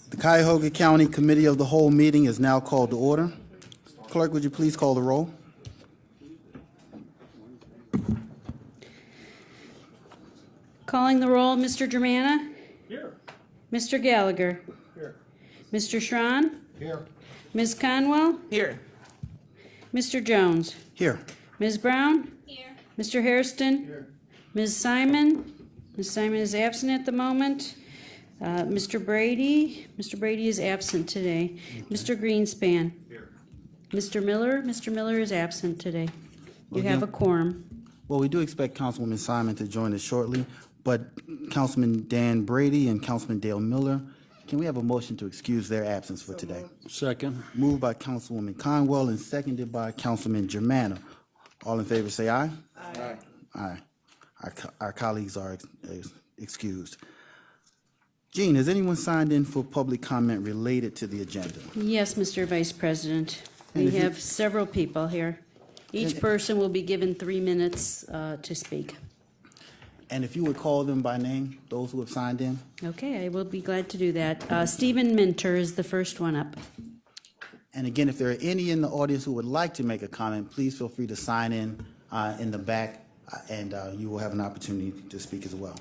The Cuyahoga County Committee of the Whole meeting is now called to order. Clerk, would you please call the roll? Calling the roll, Mr. Germana? Here. Mr. Gallagher? Here. Mr. Schron? Here. Ms. Conwell? Here. Mr. Jones? Here. Ms. Brown? Here. Mr. Hairston? Here. Ms. Simon? Ms. Simon is absent at the moment. Mr. Brady? Mr. Brady is absent today. Mr. Greenspan? Here. Mr. Miller? Mr. Miller is absent today. You have a quorum. Well, we do expect Councilwoman Simon to join us shortly, but Councilman Dan Brady and Councilman Dale Miller, can we have a motion to excuse their absence for today? Second. Moved by Councilwoman Conwell and seconded by Councilman Germana. All in favor say aye. Aye. Aye. Our colleagues are excused. Jean, has anyone signed in for public comment related to the agenda? Yes, Mr. Vice President. And We if you- have several people here. Each person will be given 3 minutes to speak. And if you would call them by name, those who have signed in? Okay, I will be glad to do that. Stephen Minter is the first one up. And again, if there are any in the audience who would like to make a comment, please feel free to sign in the back, and you will have an opportunity to speak as well.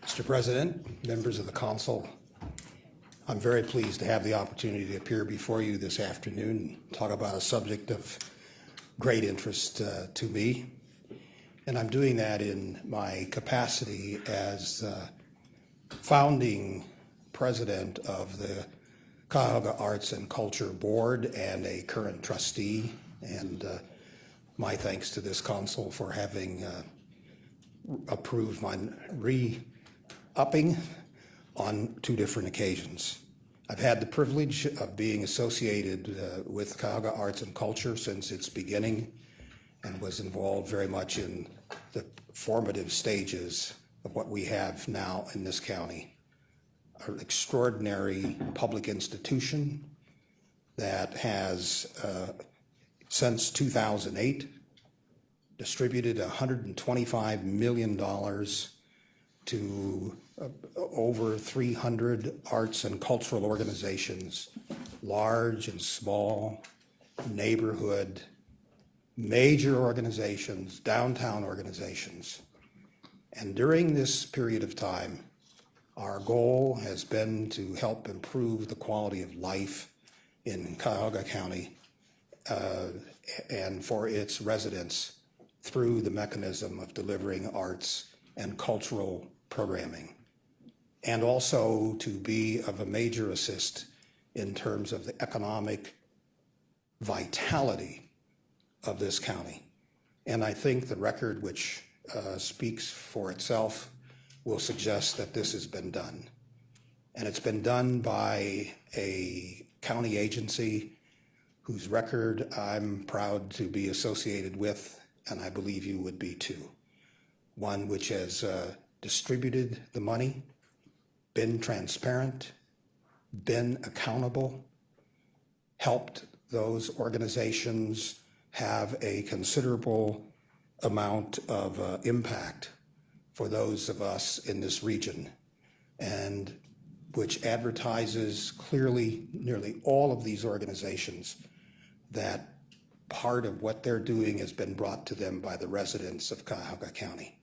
Mr. President, members of the council, I'm very pleased to have the opportunity to appear before you this afternoon and talk about a subject of great interest to me. And I'm doing that in my capacity as founding president of the Cuyahoga Arts and Culture Board and a current trustee. And my thanks to this council for having approved my re-upping on 2 different occasions. I've had the privilege of being associated with Cuyahoga Arts and Culture since its beginning and was involved very much in the formative stages of what we have now in this county. An extraordinary public institution that has, since 2008, distributed $125 million to over 300 arts and cultural organizations, large and small, neighborhood, major organizations, downtown organizations. And during this period of time, our goal has been to help improve the quality of life in Cuyahoga County and for its residents through the mechanism of delivering arts and cultural programming, and also to be of a major assist in terms of the economic vitality of this county. And I think the record, which speaks for itself, will suggest that this has been done. And it's been done by a county agency whose record I'm proud to be associated with, and I believe you would be too. One which has distributed the money, been transparent, been accountable, helped those organizations have a considerable amount of impact for those of us in this region, and which advertises clearly nearly all of these organizations that part of what they're doing has been brought to them by the residents of Cuyahoga County.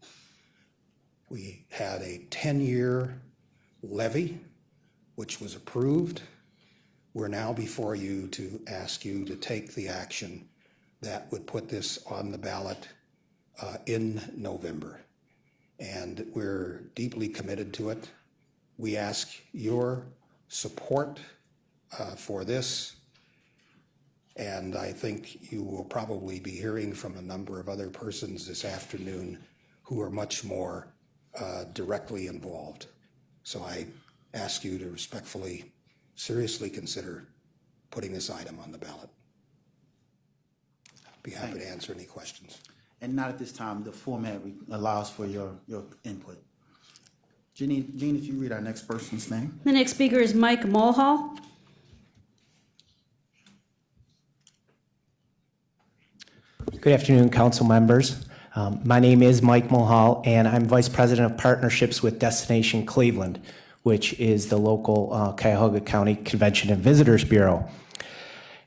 We had a 10-year levy, which was approved. We're now before you to ask you to take the action that would put this on the ballot in November. And we're deeply committed to it. We ask your support for this. And I think you will probably be hearing from a number of other persons this afternoon who are much more directly involved. So I ask you to respectfully, seriously consider putting this item on the ballot. Be happy to answer any questions. And not at this time. The format allows for your input. Jean, if you read our next person's name. The next speaker is Mike Mulhall. Good afternoon, council members. My name is Mike Mulhall, and I'm Vice President of Partnerships with Destination Cleveland, which is the local Cuyahoga County Convention and Visitors Bureau.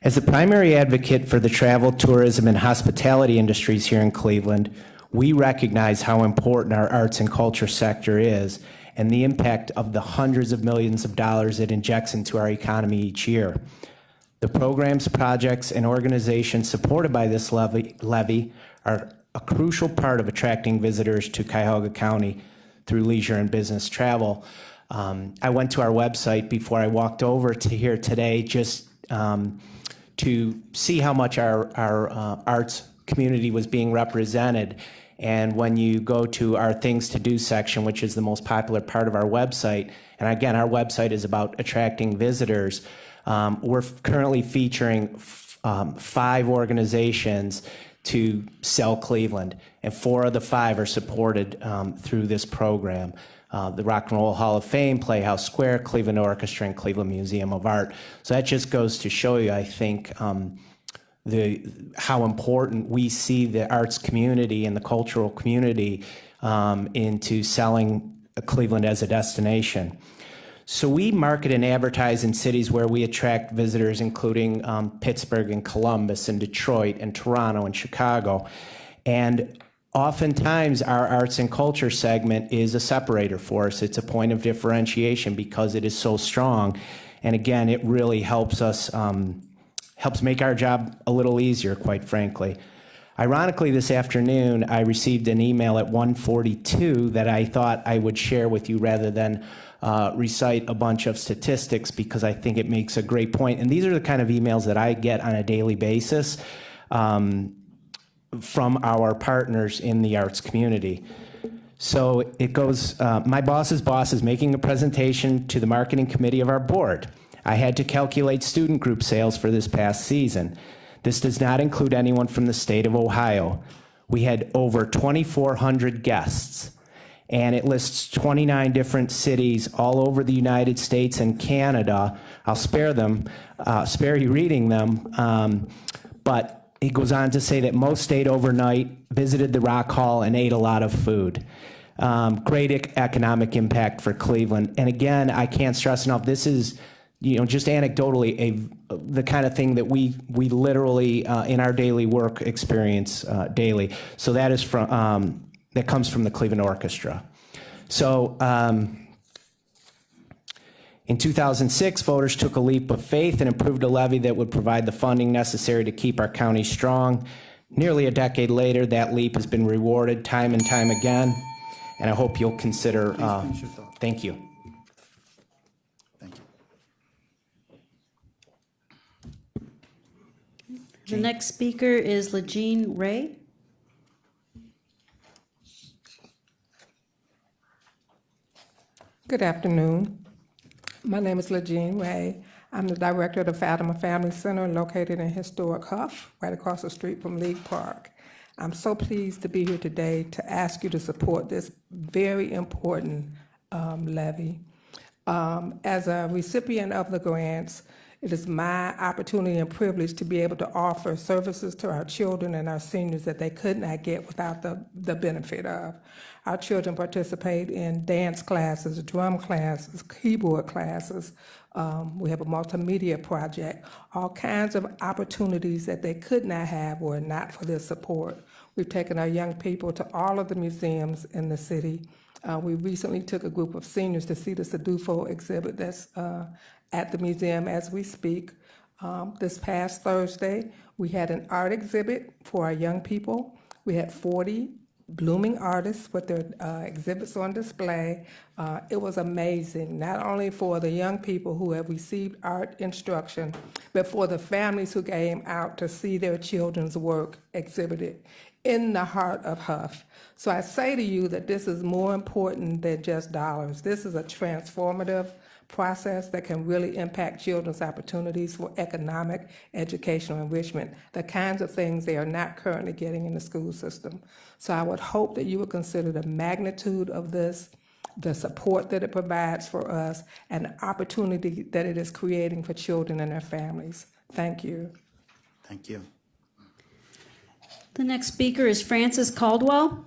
As the primary advocate for the travel, tourism, and hospitality industries here in Cleveland, we recognize how important our arts and culture sector is and the impact of the hundreds of millions of dollars it injects into our economy each year. The programs, projects, and organizations supported by this levy are a crucial part of attracting visitors to Cuyahoga County through leisure and business travel. I went to our website before I walked over to here today just to see how much our arts community was being represented. And when you go to our Things to Do section, which is the most popular part of our website, and again, our website is about attracting visitors, we're currently featuring 5 organizations to sell Cleveland, and 4 of the 5 are supported through this program. The Rock and Roll Hall of Fame, Playhouse Square, Cleveland Orchestra, and Cleveland Museum of Art. So that just goes to show you, I think, how important we see the arts community and the cultural community into selling Cleveland as a destination. So we market and advertise in cities where we attract visitors, including Pittsburgh and Columbus and Detroit and Toronto and Chicago. And oftentimes our arts and culture segment is a separator for us. It's a point of differentiation because it is so strong. And again, it really helps us, helps make our job a little easier, quite frankly. Ironically, this afternoon, I received an email at 1:42 that I thought I would share with you rather than recite a bunch of statistics, because I think it makes a great point. And these are the kind of emails that I get on a daily basis from our partners in the arts community. So it goes, my boss's boss is making a presentation to the marketing committee of our board. I had to calculate student group sales for this past season. This does not include anyone from the state of Ohio. We had over 2,400 guests, and it lists 29 different cities all over the United States and Canada. I'll spare you reading them, but it goes on to say that most stayed overnight, visited the Rock Hall, and ate a lot of food. Great economic impact for Cleveland. And again, I can't stress enough, this is, just anecdotally, the kind of thing that we literally in our daily work experience daily. So that is from that comes from the Cleveland Orchestra. So in 2006, voters took a leap of faith and approved a levy that would provide the funding necessary to keep our county strong. Nearly a decade later, that leap has been rewarded time and time again, and I hope you'll consider. Thank you. Thank you. The next speaker is LaJean Ray. Good afternoon. My name is LaJean Ray. I'm the director of the Fatima Family Center located in historic Huff, right across the street from League Park. I'm so pleased to be here today to ask you to support this very important levy. As a recipient of the grants, it is my opportunity and privilege to be able to offer services to our children and our seniors that they could not get without the benefit of. Our children participate in dance classes, drum classes, keyboard classes. We have a multimedia project, all kinds of opportunities that they could not have were it not for this support. We've taken our young people to all of the museums in the city. We recently took a group of seniors to see the Cotw exhibit that's at the museum as we speak. This past Thursday, we had an art exhibit for our young people. We had 40 blooming artists with their exhibits on display. It was amazing, not only for the young people who have received art instruction, but for the families who came out to see their children's work exhibited in the heart of Huff. So I say to you that this is more important than just dollars. This is a transformative process that can really impact children's opportunities for economic, educational enrichment, the kinds of things they are not currently getting in the school system. So I would hope that you would consider the magnitude of this, the support that it provides for us, and the opportunity that it is creating for children and their families. Thank you. Thank you. The next speaker is Frances Caldwell.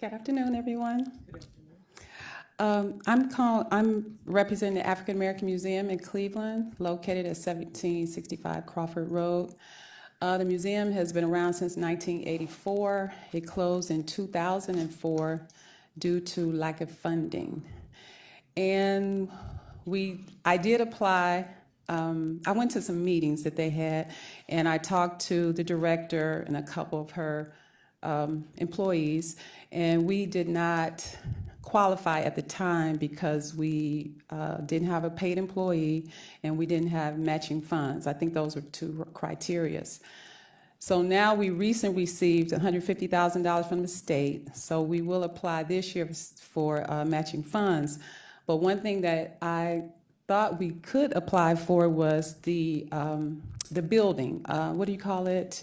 Good afternoon, everyone. I'm representing the African American Museum in Cleveland, located at 1765 Crawford Road. The museum has been around since 1984. It closed in 2004 due to lack of funding. And I did apply. I went to some meetings that they had, and I talked to the director and a couple of her employees, and we did not qualify at the time because we didn't have a paid employee and we didn't have matching funds. I think those were two criteria. So now we recently received $150,000 from the state, so we will apply this year for matching funds. But one thing that I thought we could apply for was the building. What do you call it?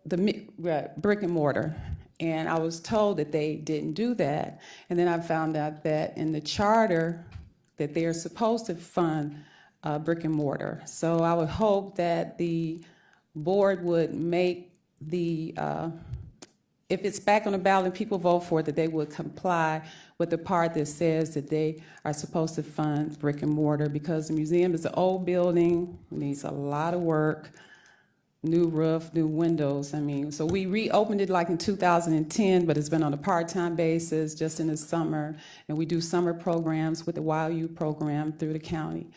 The brick and mortar. And I was told that they didn't do that. And then I found out that in the charter that they are supposed to fund brick and mortar. So I would hope that the board would make if it's back on the ballot and people vote for it, that they would comply with the part that says that they are supposed to fund brick and mortar, because the museum is an old building, needs a lot of work. New roof, new windows. I mean, so we reopened it like in 2010, but it's been on a part-time basis just in the summer. And we do summer programs with the Wild Youth program through the county.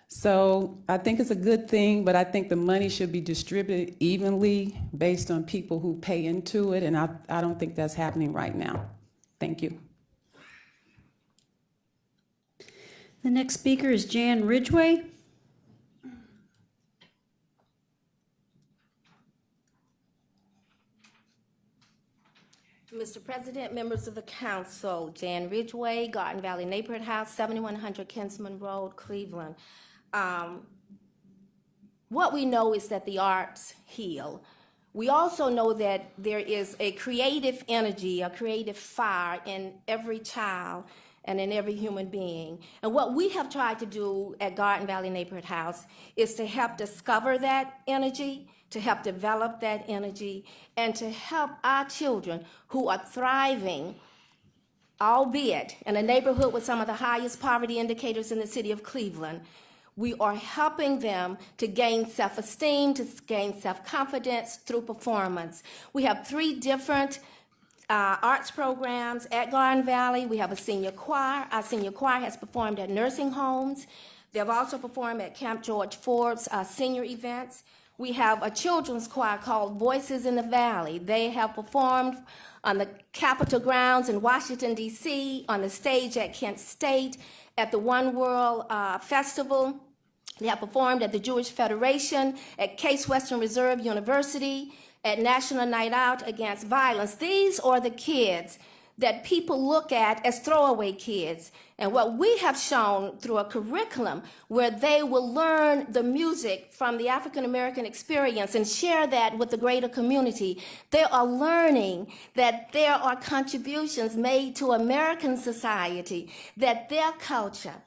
So I think it's a good thing, but I think the money should be distributed evenly based on people who pay into it. And I don't think that's happening right now. Thank you. The next speaker is Jan Ridgway. Mr. President, members of the council, Jan Ridgway, Garden Valley Neighborhood House, 7100 Kinsman Road, Cleveland. What we know is that the arts heal. We also know that there is a creative energy, a creative fire in every child and in every human being. And what we have tried to do at Garden Valley Neighborhood House is to help discover that energy, to help develop that energy, and to help our children who are thriving, albeit in a neighborhood with some of the highest poverty indicators in the city of Cleveland. We are helping them to gain self-esteem, to gain self-confidence through performance. We have 3 different arts programs at Garden Valley. We have a senior choir. Our senior choir has performed at nursing homes. They have also performed at Camp George Ford's senior events. We have a children's choir called Voices in the Valley. They have performed on the Capitol grounds in Washington, D.C., on the stage at Kent State, at the One World Festival. They have performed at the Jewish Federation, at Case Western Reserve University, at National Night Out Against Violence. These are the kids that people look at as throwaway kids. And what we have shown through a curriculum where they will learn the music from the African American experience and share that with the greater community, they are learning that there are contributions made to American society that their culture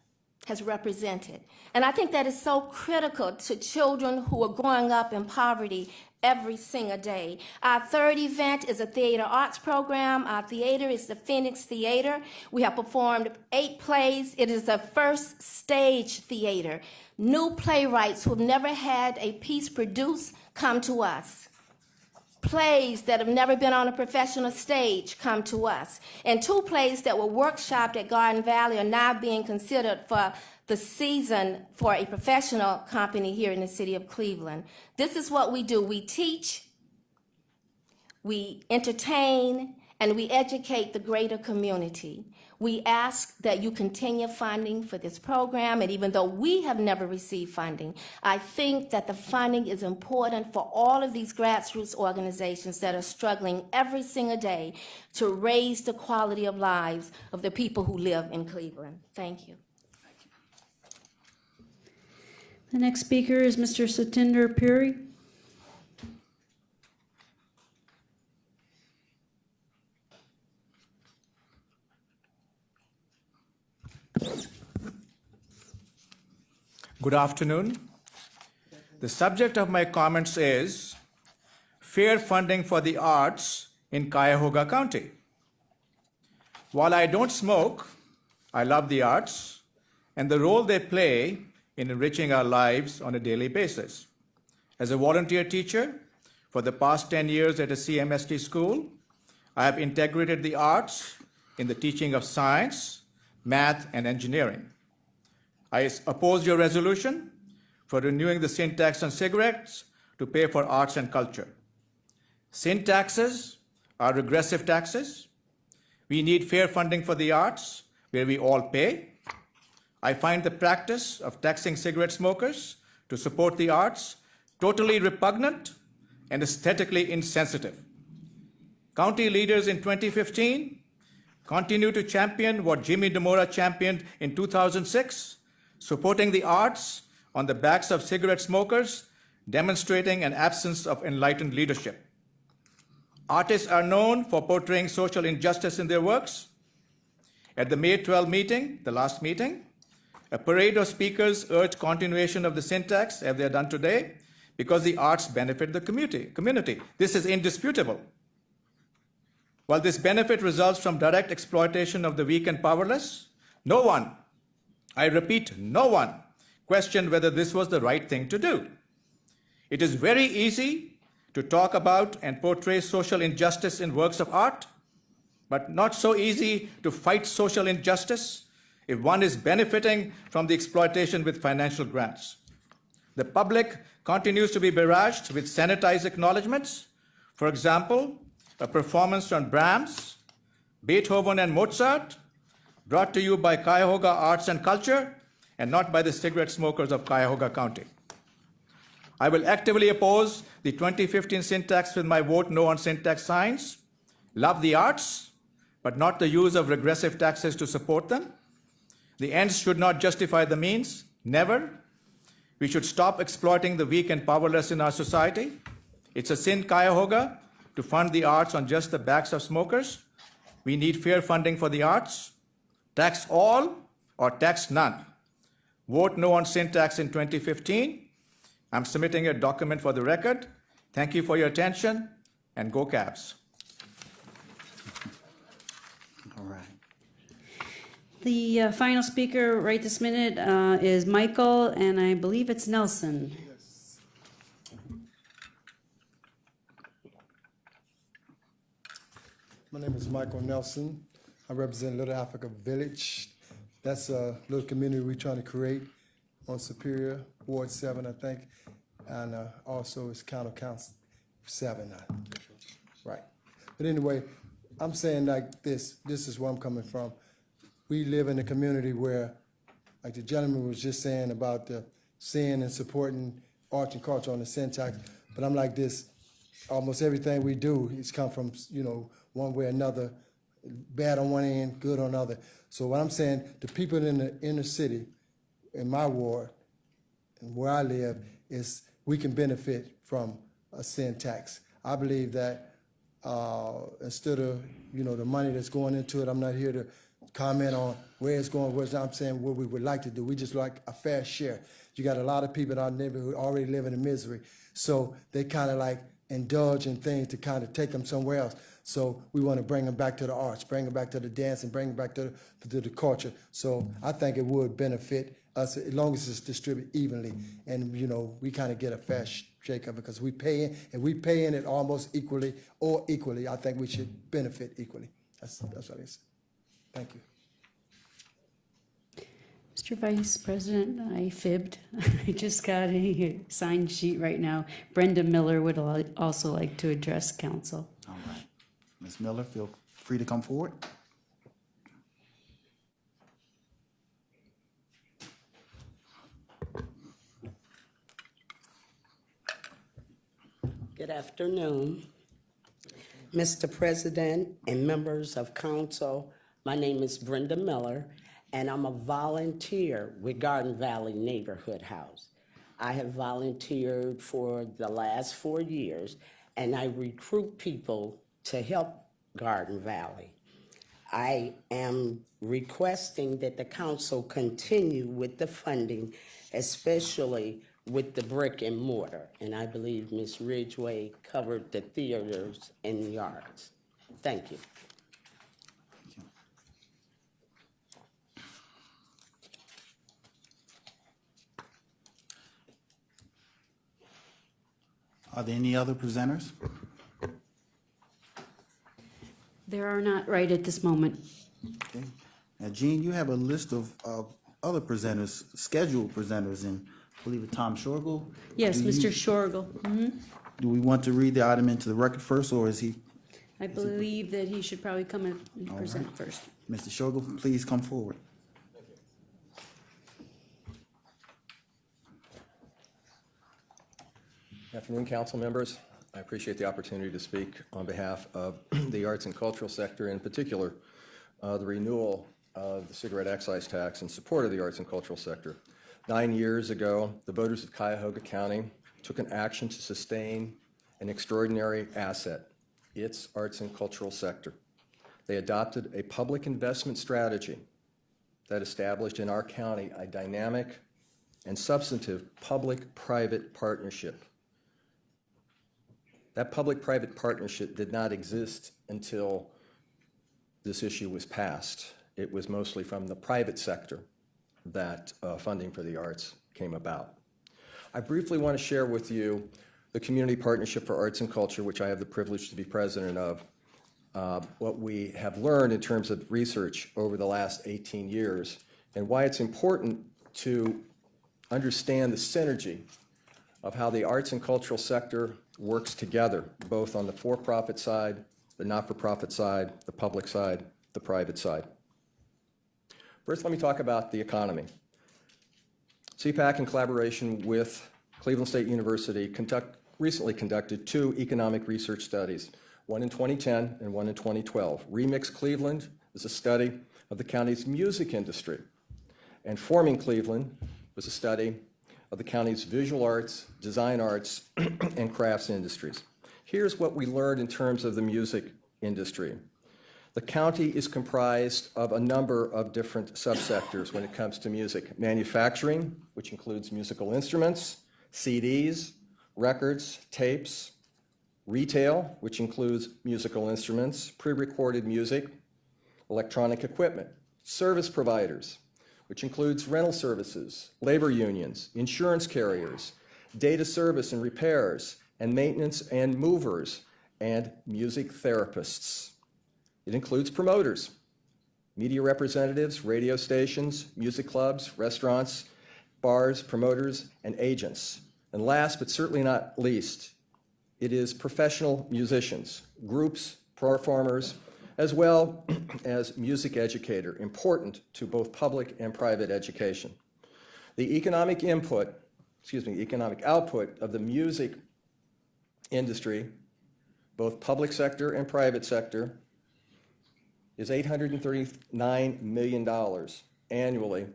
has represented. And I think that is so critical to children who are growing up in poverty every single day. Our 3rd event is a theater arts program. Our theater is the Phoenix Theater. We have performed 8 plays. It is a first stage theater. New playwrights who have never had a piece produced come to us. Plays that have never been on a professional stage come to us. And 2 plays that were workshopped at Garden Valley are now being considered for the season for a professional company here in the city of Cleveland. This is what we do. We teach, we entertain, and we educate the greater community. We ask that you continue funding for this program, and even though we have never received funding, I think that the funding is important for all of these grassroots organizations that are struggling every single day to raise the quality of lives of the people who live in Cleveland. Thank you. The next speaker is Mr. Satinder Puri. Good afternoon. The subject of my comments is fair funding for the arts in Cuyahoga County. While I don't smoke, I love the arts and the role they play in enriching our lives on a daily basis. As a volunteer teacher for the past 10 years at a CMST school, I have integrated the arts in the teaching of science, math, and engineering. I oppose your resolution for renewing the sin tax on cigarettes to pay for arts and culture. Sin taxes are regressive taxes. We need fair funding for the arts where we all pay. I find the practice of taxing cigarette smokers to support the arts totally repugnant and aesthetically insensitive. County leaders in 2015 continue to champion what Jimmy DeMora championed in 2006, supporting the arts on the backs of cigarette smokers, demonstrating an absence of enlightened leadership. Artists are known for portraying social injustice in their works. At the May 12 meeting, the last meeting, a parade of speakers urged continuation of the sin tax, as they have done today, because the arts benefit the community. This is indisputable. While this benefit results from direct exploitation of the weak and powerless, no one, I repeat, no one, questioned whether this was the right thing to do. It is very easy to talk about and portray social injustice in works of art, but not so easy to fight social injustice if one is benefiting from the exploitation with financial grants. The public continues to be barraged with sanitized acknowledgments. For example, a performance from Brahms, Beethoven, and Mozart, brought to you by Cuyahoga Arts and Culture and not by the cigarette smokers of Cuyahoga County. I will actively oppose the 2015 sin tax with my vote no on sin tax signs. Love the arts, but not the use of regressive taxes to support them. The ends should not justify the means, never. We should stop exploiting the weak and powerless in our society. It's a sin, Cuyahoga, to fund the arts on just the backs of smokers. We need fair funding for the arts. Tax all or tax none. Vote no on sin tax in 2015. I'm submitting a document for the record. Thank you for your attention, and go Cavs. All right. The final speaker right this minute is Michael, and I believe it's Nelson. My name is Michael Nelson. I represent Little Africa Village. That's a little community we're trying to create on Superior, Ward 7, I think, and also it's County Council 7. Right. But anyway, I'm saying like this is where I'm coming from. We live in a community where, like the gentleman was just saying about the seeing and supporting arts and culture on the sin tax, but I'm like this, almost everything we do has come from, one way or another, bad on one end, good on the other. So what I'm saying, the people in the inner city, in my ward, and where I live, is we can benefit from a sin tax. I believe that instead of, the money that's going into it, I'm not here to comment on where it's going, I'm saying what we would like to do. We just like a fair share. You got a lot of people in our neighborhood already living in misery. So they kind of like indulge in things to kind of take them somewhere else. So we want to bring them back to the arts, bring them back to the dance, and bring them back to the culture. So I think it would benefit us as long as it's distributed evenly. And, we kind of get a fair shake of it because we pay in, and we pay in it almost equally or equally. I think we should benefit equally. That's what it is. Thank you. Mr. Vice President, I fibbed. I just got a signed sheet right now. Brenda Miller would also like to address council. All right. Ms. Miller, feel free to come forward. Good afternoon. Mr. President and members of council, my name is Brenda Miller, and I'm a volunteer with Garden Valley Neighborhood House. I have volunteered for the last 4 years, and I recruit people to help Garden Valley. I am requesting that the council continue with the funding, especially with the brick and mortar. And I believe Ms. Ridgway covered the theaters and the arts. Thank you. Are there any other presenters? There are not right at this moment. Okay. Now, Gene, you have a list of other presenters, scheduled presenters, and I believe it's Tom Shorgle. Yes, Do you- Mr. Shorgle. Do we want to read the item into the record first, or is he, I believe that he should probably come and present first. Mr. Shorgle, please come forward. Afternoon, council members. I appreciate the opportunity to speak on behalf of the arts and cultural sector, in particular, the renewal of the cigarette excise tax in support of the arts and cultural sector. 9 years ago, the voters of Cuyahoga County took an action to sustain an extraordinary asset, its arts and cultural sector. They adopted a public investment strategy that established in our county a dynamic and substantive public-private partnership. That public-private partnership did not exist until this issue was passed. It was mostly from the private sector that funding for the arts came about. I briefly want to share with you the Community Partnership for Arts and Culture, which I have the privilege to be president of, what we have learned in terms of research over the last 18 years, and why it's important to understand the synergy of how the arts and cultural sector works together, both on the for-profit side, the not-for-profit side, the public side, the private side. First, let me talk about the economy. CPAC, in collaboration with Cleveland State University, recently conducted 2 economic research studies, one in 2010 and one in 2012. Remix Cleveland is a study of the county's music industry, and Forming Cleveland was a study of the county's visual arts, design arts, and crafts industries. Here's what we learned in terms of the music industry. The county is comprised of a number of different subsectors when it comes to music. Manufacturing, which includes musical instruments, CDs, records, tapes. Retail, which includes musical instruments, pre-recorded music, electronic equipment. Service providers, which includes rental services, labor unions, insurance carriers, data service and repairs, and maintenance and movers, and music therapists. It includes promoters, media representatives, radio stations, music clubs, restaurants, bars, promoters, and agents. And last but certainly not least, it is professional musicians, groups, performers, as well as music educator, important to both public and private education. The economic output of the music industry, both public sector and private sector, is $839 million annually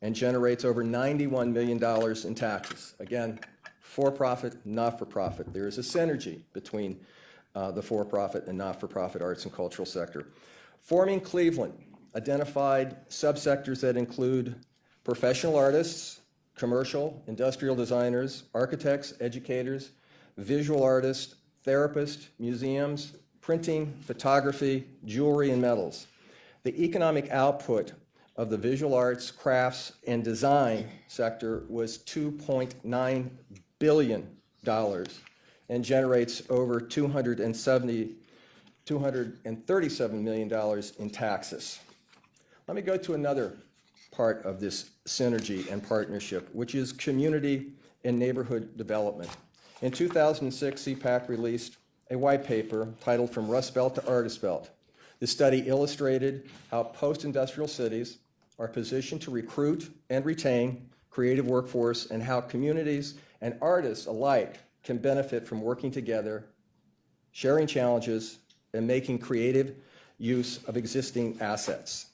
and generates over $91 million in taxes. Again, for-profit, not-for-profit. There is a synergy between the for-profit and not-for-profit arts and cultural sector. Forming Cleveland identified subsectors that include professional artists, commercial, industrial designers, architects, educators, visual artists, therapists, museums, printing, photography, jewelry, and metals. The economic output of the visual arts, crafts, and design sector was $2.9 billion and generates over $237 million in taxes. Let me go to another part of this synergy and partnership, which is community and neighborhood development. In 2006, CPAC released a white paper titled From Rust Belt to Artist Belt. This study illustrated how post-industrial cities are positioned to recruit and retain creative workforce and how communities and artists alike can benefit from working together, sharing challenges, and making creative use of existing assets.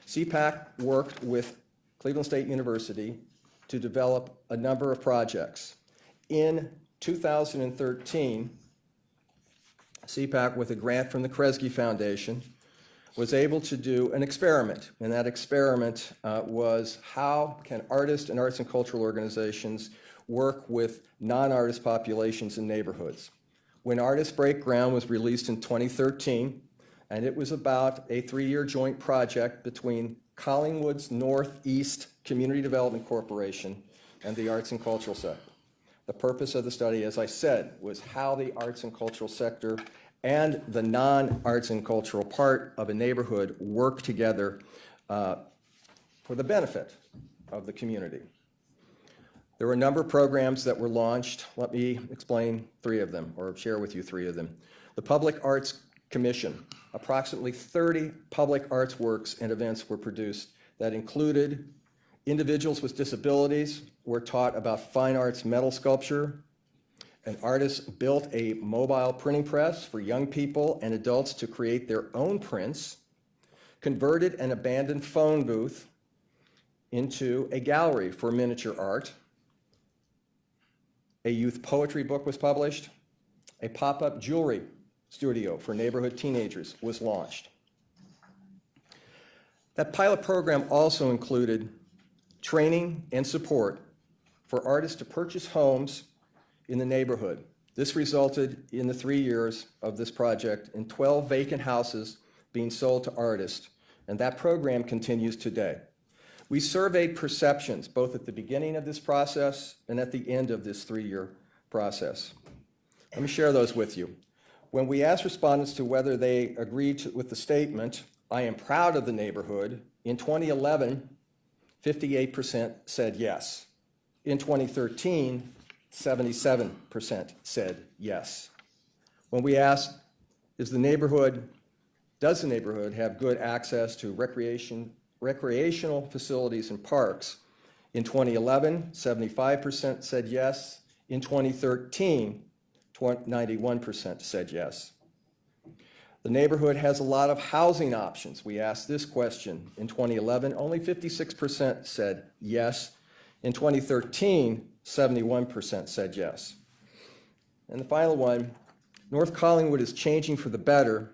CPAC worked with Cleveland State University to develop a number of projects. In 2013, CPAC, with a grant from the Kresge Foundation, was able to do an experiment, and that experiment was how can artists and arts and cultural organizations work with non-artist populations in neighborhoods. When Artists Break Ground was released in 2013, and it was about a 3-year joint project between Collingwood's Northeast Community Development Corporation and the arts and cultural sector. The purpose of the study, as I said, was how the arts and cultural sector and the non-arts and cultural part of a neighborhood work together for the benefit of the community. There were a number of programs that were launched. Let me explain 3 of them, or share with you 3 of them. The Public Arts Commission, approximately 30 public arts works and events were produced that included individuals with disabilities were taught about fine arts metal sculpture. An artist built a mobile printing press for young people and adults to create their own prints, converted an abandoned phone booth into a gallery for miniature art. A youth poetry book was published. A pop-up jewelry studio for neighborhood teenagers was launched. That pilot program also included training and support for artists to purchase homes in the neighborhood. This resulted in the 3 years of this project in 12 vacant houses being sold to artists, and that program continues today. We surveyed perceptions both at the beginning of this process and at the end of this 3-year process. Let me share those with you. When we asked respondents to whether they agreed with the statement, "I am proud of the neighborhood," in 2011, 58% said yes. In 2013, 77% said yes. When we asked, does the neighborhood have good access to recreational facilities and parks? In 2011, 75% said yes. In 2013, 91% said yes. The neighborhood has a lot of housing options. We asked this question. In 2011, only 56% said yes. In 2013, 71% said yes. And the final one, North Collingwood is changing for the better.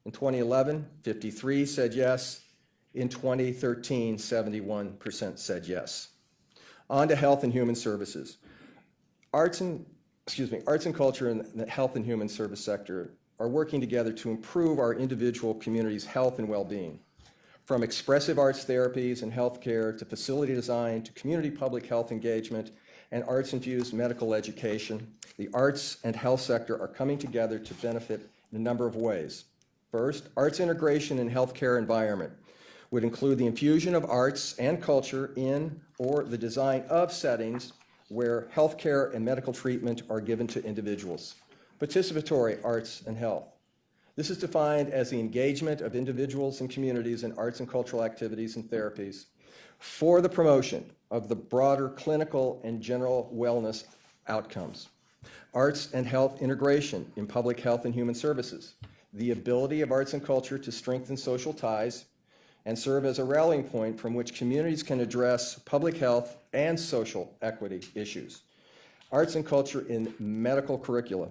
In 2011, 53% said yes. In 2013, 71% said yes. On to health and human services. Arts and culture and the health and human service sector are working together to improve our individual community's health and well-being. From expressive arts therapies and healthcare to facility design to community public health engagement and arts-infused medical education, the arts and health sector are coming together to benefit in a number of ways. First, arts integration in healthcare environment would include the infusion of arts and culture in or the design of settings where healthcare and medical treatment are given to individuals. Participatory arts and health. This is defined as the engagement of individuals and communities in arts and cultural activities and therapies for the promotion of the broader clinical and general wellness outcomes. Arts and health integration in public health and human services. The ability of arts and culture to strengthen social ties and serve as a rallying point from which communities can address public health and social equity issues. Arts and culture in medical curricula.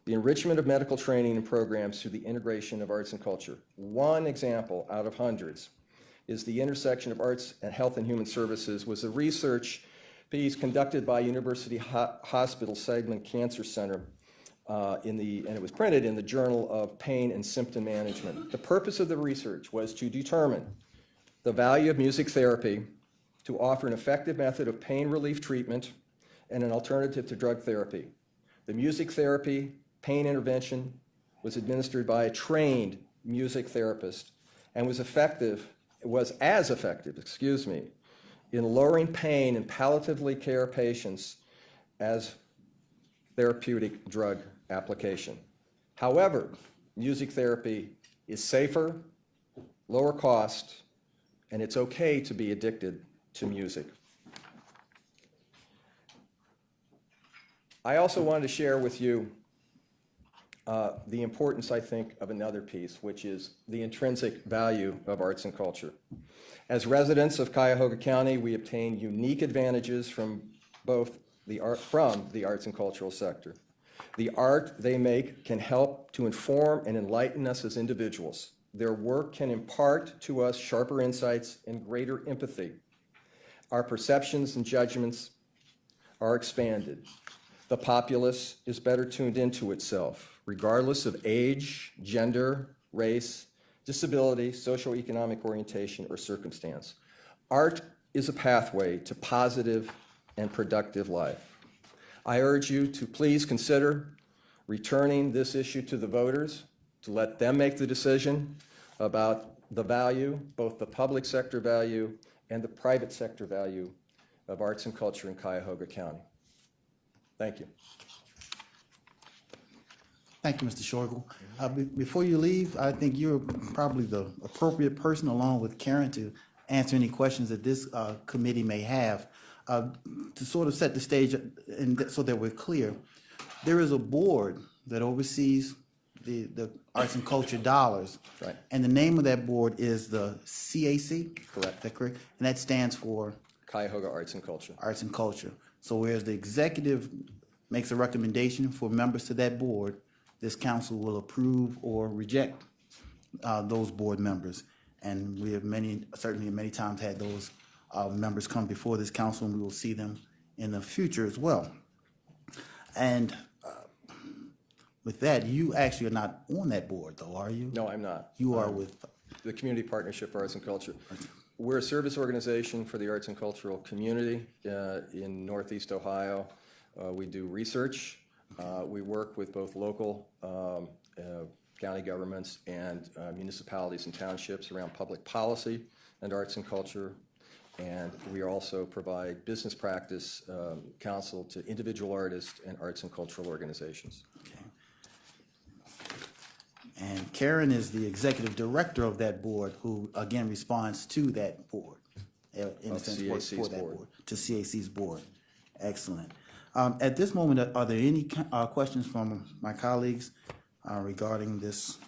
The enrichment of medical training and programs through the integration of arts and culture. One example out of hundreds is the intersection of arts and health and human services was a research piece conducted by University Hospital Segment Cancer Center and it was printed in the Journal of Pain and Symptom Management. The purpose of the research was to determine the value of music therapy to offer an effective method of pain relief treatment and an alternative to drug therapy. The music therapy pain intervention was administered by a trained music therapist and was as effective in lowering pain in palliatively care patients as therapeutic drug application. However, music therapy is safer, lower cost, and it's okay to be addicted to music. I also wanted to share with you the importance, I think, of another piece, which is the intrinsic value of arts and culture. As residents of Cuyahoga County, we obtain unique advantages from the arts and cultural sector. The art they make can help to inform and enlighten us as individuals. Their work can impart to us sharper insights and greater empathy. Our perceptions and judgments are expanded. The populace is better tuned into itself, regardless of age, gender, race, disability, socioeconomic orientation, or circumstance. Art is a pathway to positive and productive life. I urge you to please consider returning this issue to the voters, to let them make the decision about the value, both the public sector value and the private sector value of arts and culture in Cuyahoga County. Thank you. Thank you, Mr. Shorgle. Before you leave, I think you're probably the appropriate person, along with Karen, to answer any questions that this committee may have. To sort of set the stage and so that we're clear, there is a board that oversees the arts and culture dollars. Right. And the name of that board is the CAC? Correct. Is that correct? And that stands for? Cuyahoga Arts and Culture. Arts and Culture. So whereas the executive makes a recommendation for members to that board, this council will approve or reject those board members. And we have certainly many times had those members come before this council, and we will see them in the future as well. And with that, you actually are not on that board, though, are you? No, I'm not. You are with? The Community Partnership for Arts and Culture. We're a service organization for the arts and cultural community in Northeast Ohio. We do research. We work with both local county governments and municipalities and townships around public policy and arts and culture. And we also provide business practice counsel to individual artists and arts and cultural organizations. Okay. And Karen is the executive director of that board, who again responds to that board, in a sense, works for that board, to CAC's board. Excellent. At this moment, are there any questions from my colleagues regarding this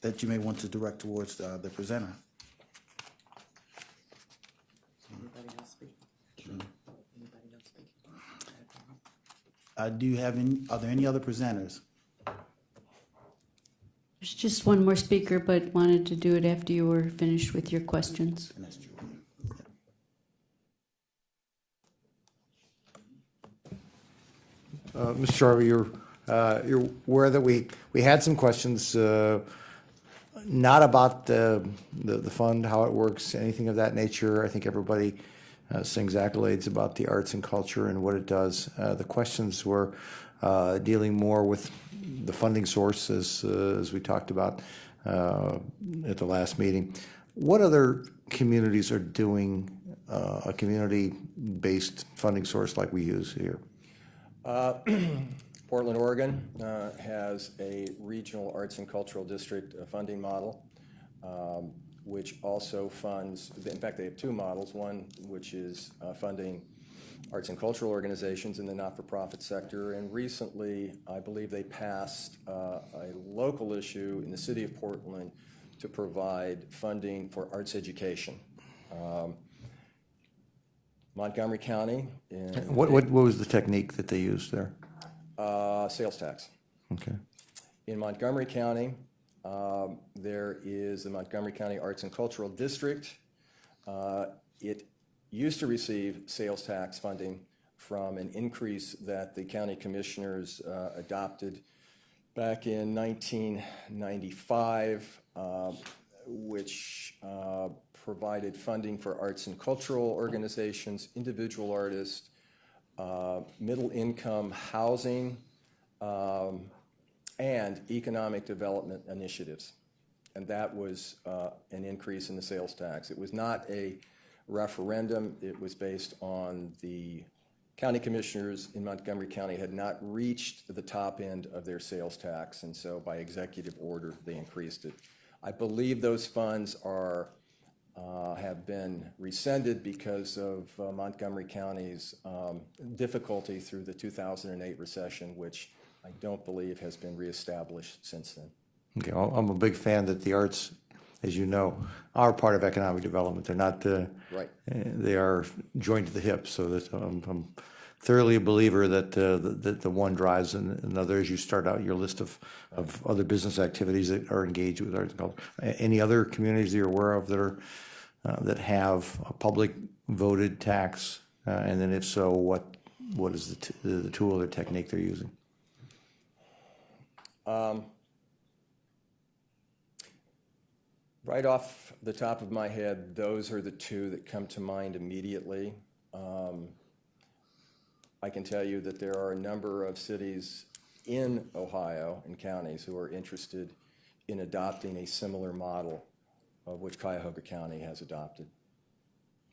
that you may want to direct towards the presenter? Are there any other presenters? There's just one more speaker, but wanted to do it after you were finished with your questions. And that's Julie. Mr. Jarvis, you're aware that we had some questions, not about the fund, how it works, anything of that nature. I think everybody sings accolades about the arts and culture and what it does. The questions were dealing more with the funding source, as we talked about at the last meeting. What other communities are doing a community-based funding source like we use here? Portland, Oregon has a regional arts and cultural district funding model, which also funds, in fact, they have two models, one which is funding arts and cultural organizations in the not-for-profit sector, and recently, I believe they passed a local issue in the city of Portland to provide funding for arts education. Montgomery County. What was the technique that they used there? Sales tax. Okay. In Montgomery County, there is the Montgomery County Arts and Cultural District. It used to receive sales tax funding from an increase that the county commissioners adopted back in 1995, which provided funding for arts and cultural organizations, individual artists, middle-income housing, and economic development initiatives. And that was an increase in the sales tax. It was not a referendum. It was based on the county commissioners in Montgomery County had not reached the top end of their sales tax, and so by executive order, they increased it. I believe those funds have been rescinded because of Montgomery County's difficulty through the 2008 recession, which I don't believe has been reestablished since then. Okay, well, I'm a big fan that the arts, as you know, are part of economic development. They're not Right. They are joined to the hip. So that I'm thoroughly a believer that the one drives another as you start out your list of other business activities that are engaged with arts and culture. Any other communities you're aware of that are that have a public voted tax? And then if so, what is the tool or technique they're using? Right off the top of my head, those are the two that come to mind immediately. I can tell you that there are a number of cities in Ohio and counties who are interested in adopting a similar model of which Cuyahoga County has adopted.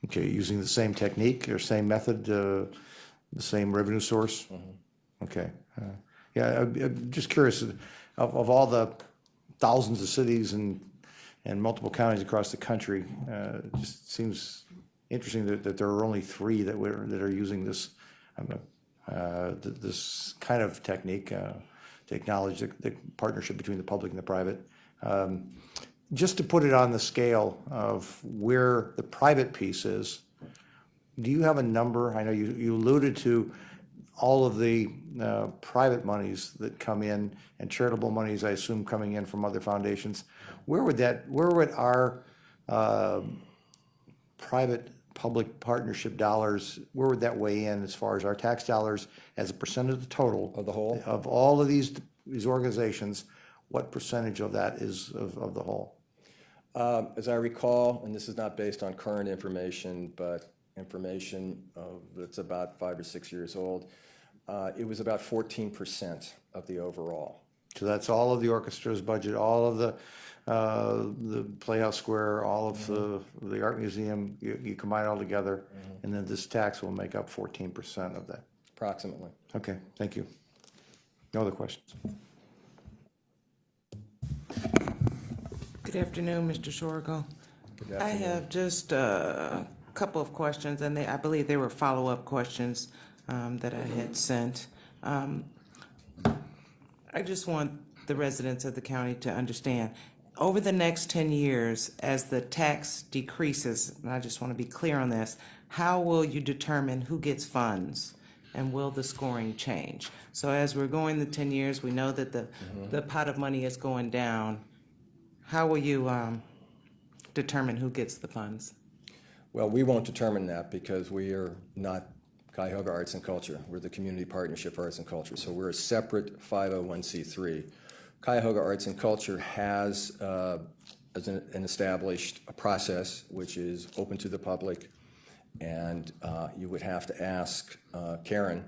Okay, using the same technique or same method, the same revenue source? Mm-hmm. Okay. Yeah, I'm just curious, of all the thousands of cities and multiple counties across the country, it just seems interesting that there are only 3 that are using this this kind of technique to acknowledge the partnership between the public and the private. Just to put it on the scale of where the private piece is, do you have a number? I know you alluded to all of the private monies that come in and charitable monies, I assume, coming in from other foundations. Where would our private public partnership dollars, where would that weigh in as far as our tax dollars as a percent of the total? Of the whole? Of all of these organizations, what percentage of that is of the whole? As I recall, and this is not based on current information, but information that's about 5 or 6 years old, it was about 14% of the overall. So that's all of the orchestra's budget, all of the Playhouse Square, all of the art museum, you combine it all together, and then this tax will make up 14% of that. Approximately. Okay, thank you. No other questions? Good afternoon, Mr. Shorgo. Good I afternoon. have just a couple of questions, and I believe they were follow-up questions that I had sent. I just want the residents of the county to understand, over the next 10 years, as the tax decreases, and I just want to be clear on this, how will you determine who gets funds? And will the scoring change? So as we're going the 10 years, we know that the pot of money is going down. How will you determine who gets the funds? Well, we won't determine that because we are not Cuyahoga Arts and Culture. We're the Community Partnership for Arts and Culture. So we're a separate 501c3. Cuyahoga Arts and Culture has an established process which is open to the public, and you would have to ask Karen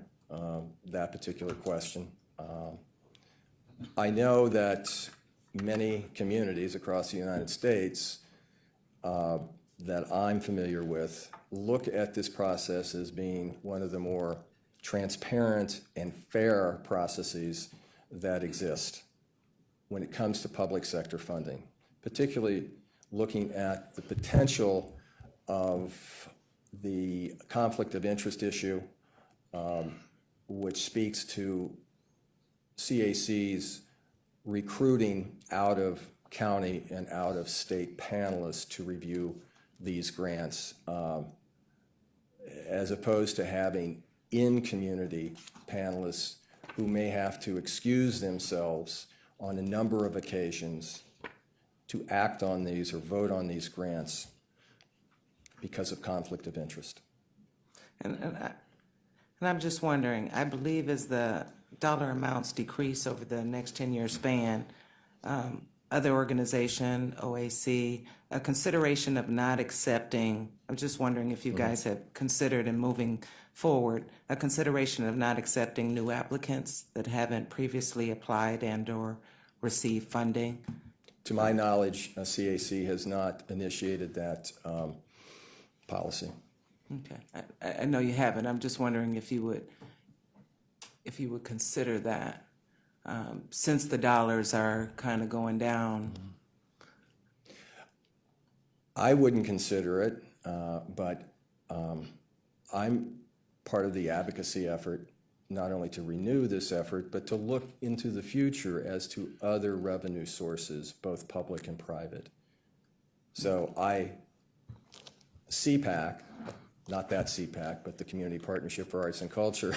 that particular question. I know that many communities across the United States that I'm familiar with look at this process as being one of the more transparent and fair processes that exist when it comes to public sector funding, particularly looking at the potential of the conflict of interest issue, which speaks to CAC's recruiting out of county and out of state panelists to review these grants, as opposed to having in-community panelists who may have to excuse themselves on a number of occasions to act on these or vote on these grants because of conflict of interest. And I'm just wondering, I believe as the dollar amounts decrease over the next 10-year span, other organization, OAC, a consideration of not accepting, I'm just wondering if you guys have considered in moving forward, a consideration of not accepting new applicants that haven't previously applied and or received funding? To my knowledge, CAC has not initiated that policy. Okay, I know you haven't. I'm just wondering if you would consider that, since the dollars are kind of going down. I wouldn't consider it, but I'm part of the advocacy effort, not only to renew this effort, but to look into the future as to other revenue sources, both public and private. So CPAC not that CPAC, but the Community Partnership for Arts and Culture,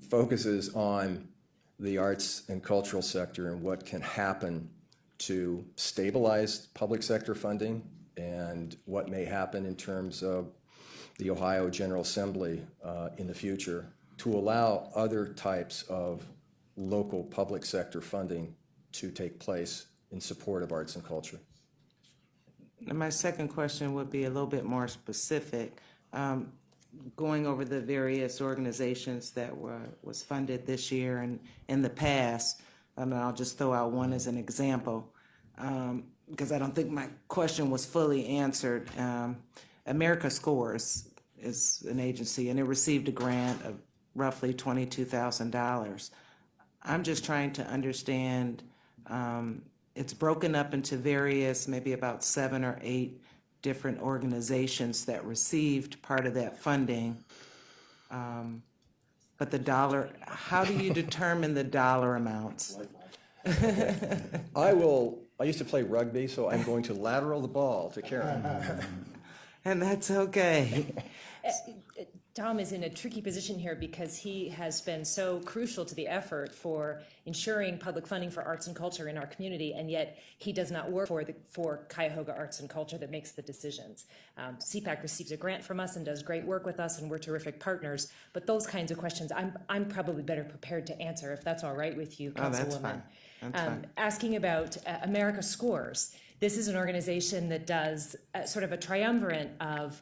focuses on the arts and cultural sector and what can happen to stabilize public sector funding and what may happen in terms of the Ohio General Assembly in the future to allow other types of local public sector funding to take place in support of arts and culture. My second question would be a little bit more specific. Going over the various organizations that was funded this year and in the past, and I'll just throw out one as an example, because I don't think my question was fully answered. America Scores is an agency, and it received a grant of roughly $22,000. I'm just trying to understand, it's broken up into various, maybe about 7 or 8 different organizations that received part of that funding. But the dollar, how do you determine the dollar amounts? I used to play rugby, so I'm going to lateral the ball to Karen. And that's okay. Tom is in a tricky position here because he has been so crucial to the effort for ensuring public funding for arts and culture in our community, and yet he does not work for Cuyahoga Arts and Culture that makes the decisions. CPAC receives a grant from us and does great work with us, and we're terrific partners, but those kinds of questions I'm probably better prepared to answer, if that's all right with you, Councilwoman. Oh, that's fine. That's fine. Asking about America Scores. This is an organization that does sort of a triumvirate of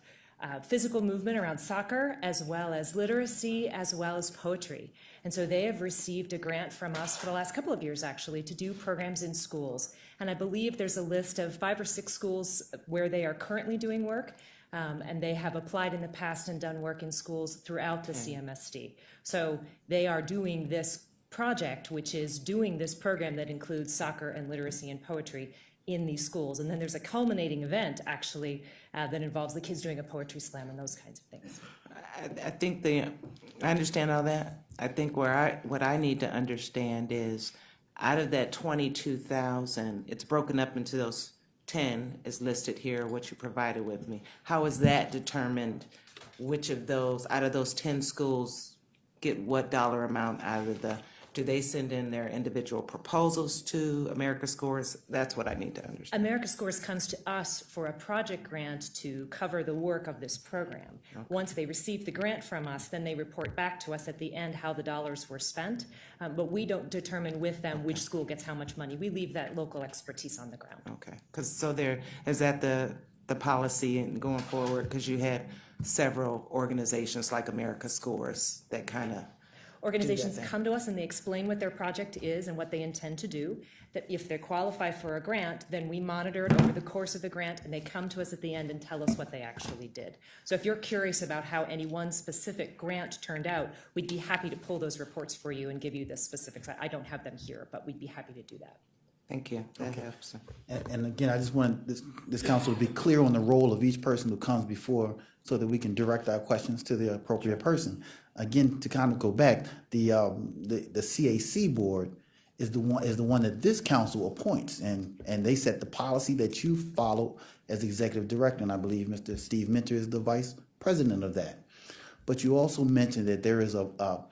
physical movement around soccer, as well as literacy, as well as poetry. And so they have received a grant from us for the last couple of years, actually, to do programs in schools. And I believe there's a list of 5 or 6 schools where they are currently doing work. And they have applied in the past and done work in schools throughout the CMSD. So they are doing this project, which is doing this program that includes soccer and literacy and poetry in these schools. And then there's a culminating event, actually, that involves the kids doing a poetry slam and those kinds of things. I think I understand all that. I think what I need to understand is, out of that 22,000, it's broken up into those 10 is listed here, what you provided with me. How is that determined? Which of those, out of those 10 schools, get what dollar amount out of the? Do they send in their individual proposals to America Scores? That's what I need to understand. America Scores comes to us for a project grant to cover the work of this program. Okay. Once they receive the grant from us, then they report back to us at the end how the dollars were spent. But we don't determine with them which school gets how much money. We leave that local expertise on the ground. Okay, because so there is that the policy and going forward, because you had several organizations like America Scores that kind of. Organizations come to us and they explain what their project is and what they intend to do. That if they qualify for a grant, then we monitor it over the course of the grant, and they come to us at the end and tell us what they actually did. So if you're curious about how any one specific grant turned out, we'd be happy to pull those reports for you and give you the specifics. I don't have them here, but we'd be happy to do that. Thank you. That helps. And again, I just want this council to be clear on the role of each person who comes before, so that we can direct our questions to the appropriate person. Again, to kind of go back, the CAC board is the one that this council appoints, and they set the policy that you follow as executive director, and I believe Mr. Steve Minter is the vice president of that. But you also mentioned that there is a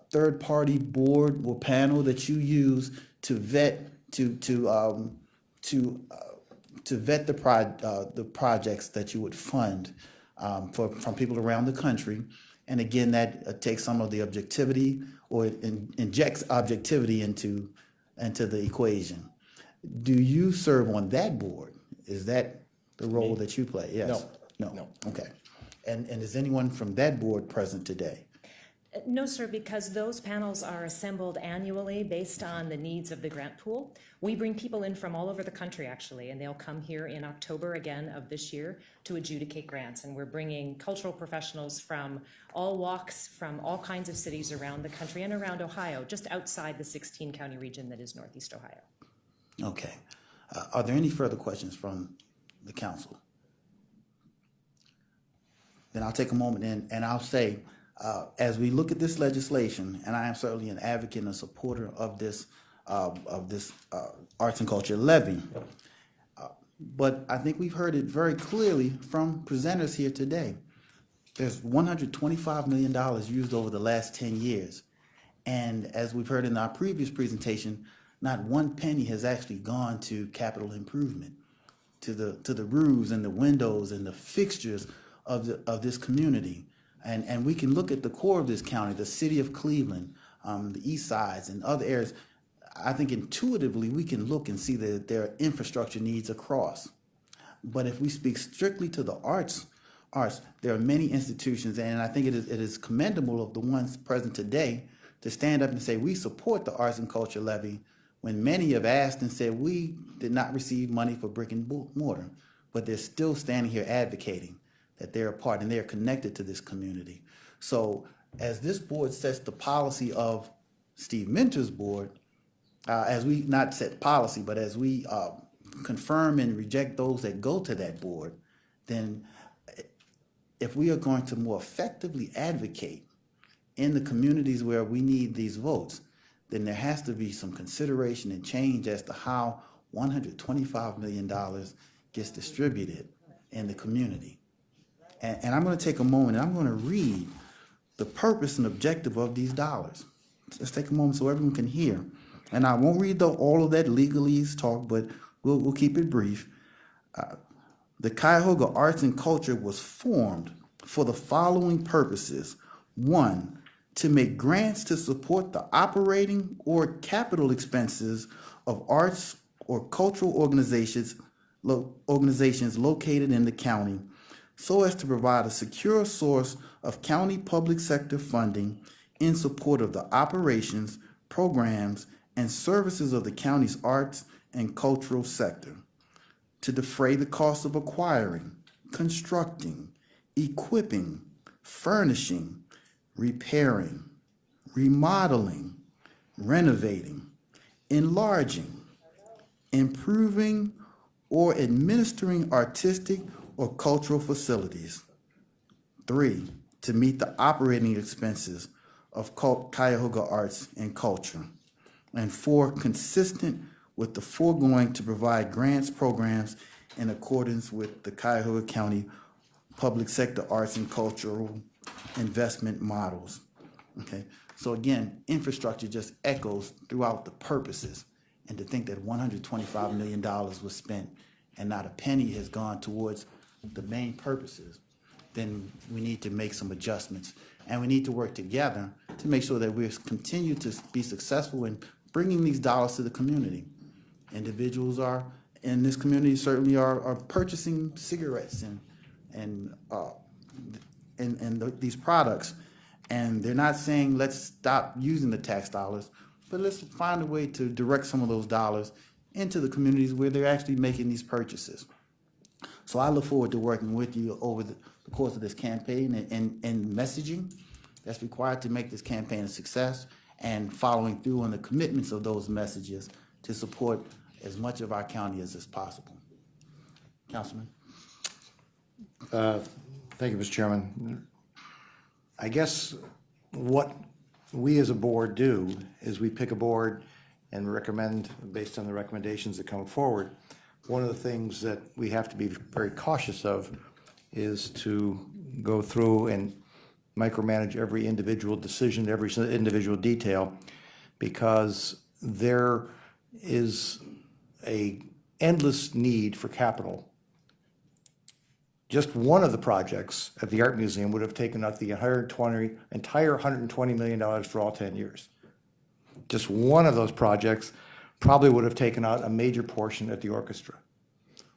third-party board or panel that you use to vet vet the projects that you would fund from people around the country. And again, that takes some of the objectivity, or it injects objectivity into the equation. Do you serve on that board? Is that the role that you play? Yes. No. Okay. And is anyone from that board present today? No, sir, because those panels are assembled annually based on the needs of the grant pool. We bring people in from all over the country, actually, and they'll come here in October again of this year to adjudicate grants. And we're bringing cultural professionals from all walks, from all kinds of cities around the country and around Ohio, just outside the 16-county region that is Northeast Ohio. Okay. Are there any further questions from the council? Then I'll take a moment and I'll say, as we look at this legislation, and I am certainly an advocate and a supporter of this arts and culture levy, but I think we've heard it very clearly from presenters here today. There's $125 million used over the last 10 years. And as we've heard in our previous presentation, not one penny has actually gone to capital improvement, to the roofs and the windows and the fixtures of this community. And we can look at the core of this county, the city of Cleveland, the east sides and other areas. I think intuitively we can look and see that there are infrastructure needs across. But if we speak strictly to the arts, there are many institutions, and I think it is commendable of the ones present today to stand up and say we support the arts and culture levy, when many have asked and said we did not receive money for brick and mortar, but they're still standing here advocating that they're a part and they're connected to this community. So as this board sets the policy of Steve Mentor's board, as we not set policy, but as we confirm and reject those that go to that board, then if we are going to more effectively advocate in the communities where we need these votes, then there has to be some consideration and change as to how $125 million gets distributed in the community. And I'm going to take a moment and I'm going to read the purpose and objective of these dollars. Let's take a moment so everyone can hear. And I won't read all of that legalese talk, but we'll keep it brief. The Cuyahoga Arts and Culture was formed for the following purposes. 1, to make grants to support the operating or capital expenses of arts or cultural organizations located in the county, so as to provide a secure source of county public sector funding in support of the operations, programs, and services of the county's arts and cultural sector. To defray the cost of acquiring, constructing, equipping, furnishing, repairing, remodeling, renovating, enlarging, improving, or administering artistic or cultural facilities. 3, to meet the operating expenses of Cuyahoga Arts and Culture. And 4, consistent with the foregoing, to provide grants programs in accordance with the Cuyahoga County Public Sector Arts and Cultural Investment Models. Okay, so again, infrastructure just echoes throughout the purposes, and to think that $125 million was spent and not a penny has gone towards the main purposes, then we need to make some adjustments, and we need to work together to make sure that we continue to be successful in bringing these dollars to the community. Individuals are in this community certainly are purchasing cigarettes and these products, and they're not saying let's stop using the tax dollars, but let's find a way to direct some of those dollars into the communities where they're actually making these purchases. So I look forward to working with you over the course of this campaign and messaging that's required to make this campaign a success, and following through on the commitments of those messages to support as much of our county as is possible. Councilman? Thank you, Mr. Chairman. I guess what we as a board do is we pick a board and recommend based on the recommendations that come forward. One of the things that we have to be very cautious of is to go through and micromanage every individual decision, every individual detail, because there is a endless need for capital. Just one of the projects at the Art Museum would have taken out the entire $120 million for all 10 years. Just one of those projects probably would have taken out a major portion at the orchestra.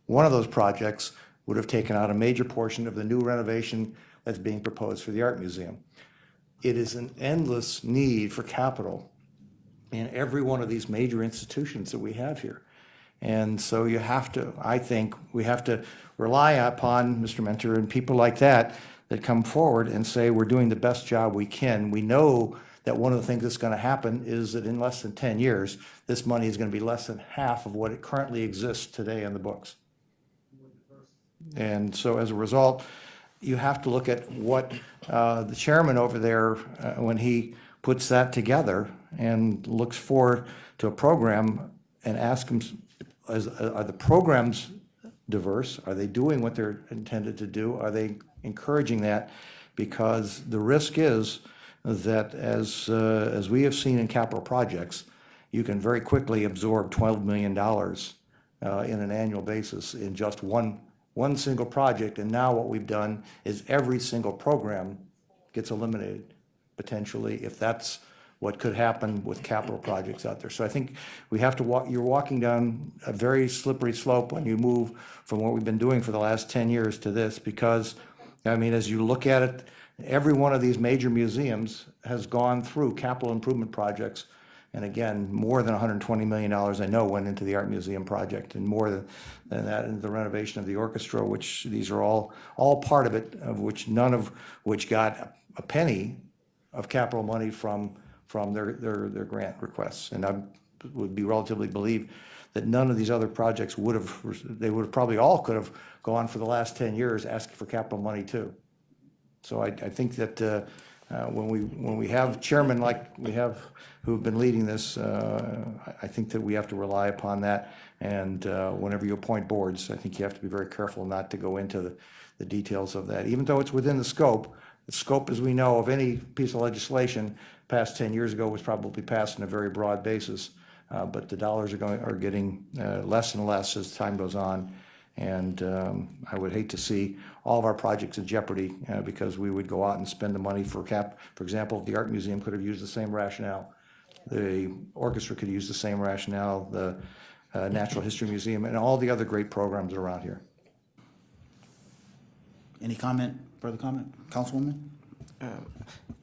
One of those projects would have taken out a major portion of the new renovation that's being proposed for the Art Museum. It is an endless need for capital in every one of these major institutions that we have here. And so you have to, I think, we have to rely upon Mr. Mentor and people like that that come forward and say we're doing the best job we can. We know that one of the things that's going to happen is that in less than 10 years, this money is going to be less than half of what it currently exists today in the books. And so as a result, you have to look at what the chairman over there, when he puts that together and looks forward to a program and ask him, are the programs diverse? Are they doing what they're intended to do? Are they encouraging that? Because the risk is that as we have seen in capital projects, you can very quickly absorb $12 million in an annual basis in just one single project. And now what we've done is every single program gets eliminated, potentially, if that's what could happen with capital projects out there. So I think we have to you're walking down a very slippery slope when you move from what we've been doing for the last 10 years to this, because, I mean, as you look at it, every one of these major museums has gone through capital improvement projects. And again, more than $120 million, I know, went into the art museum project, and more than that into the renovation of the orchestra, which these are all part of it, of which none of which got a penny of capital money from their grant requests. And I would be relatively believe that none of these other projects would have probably all could have gone for the last 10 years asking for capital money too. So I think that when we have chairmen like we have who've been leading this, I think that we have to rely upon that. And whenever you appoint boards, I think you have to be very careful not to go into the details of that, even though it's within the scope. The scope, as we know, of any piece of legislation passed 10 years ago was probably passed on a very broad basis. But the dollars are getting less and less as time goes on. And I would hate to see all of our projects in jeopardy because we would go out and spend the money for example, the Art Museum could have used the same rationale. The orchestra could use the same rationale, the Natural History Museum, and all the other great programs around here. Any further comment? Councilwoman?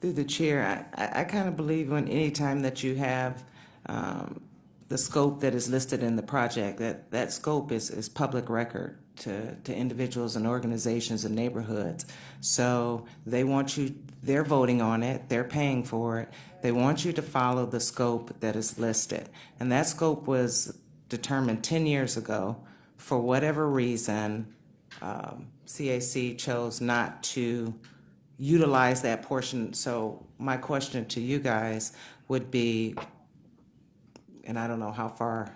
Through the chair, I kind of believe any time that you have the scope that is listed in the project, that scope is public record to individuals and organizations and neighborhoods. So they're voting on it, they're paying for it. They want you to follow the scope that is listed. And that scope was determined 10 years ago. For whatever reason, CAC chose not to utilize that portion. So my question to you guys would be, and I don't know how far,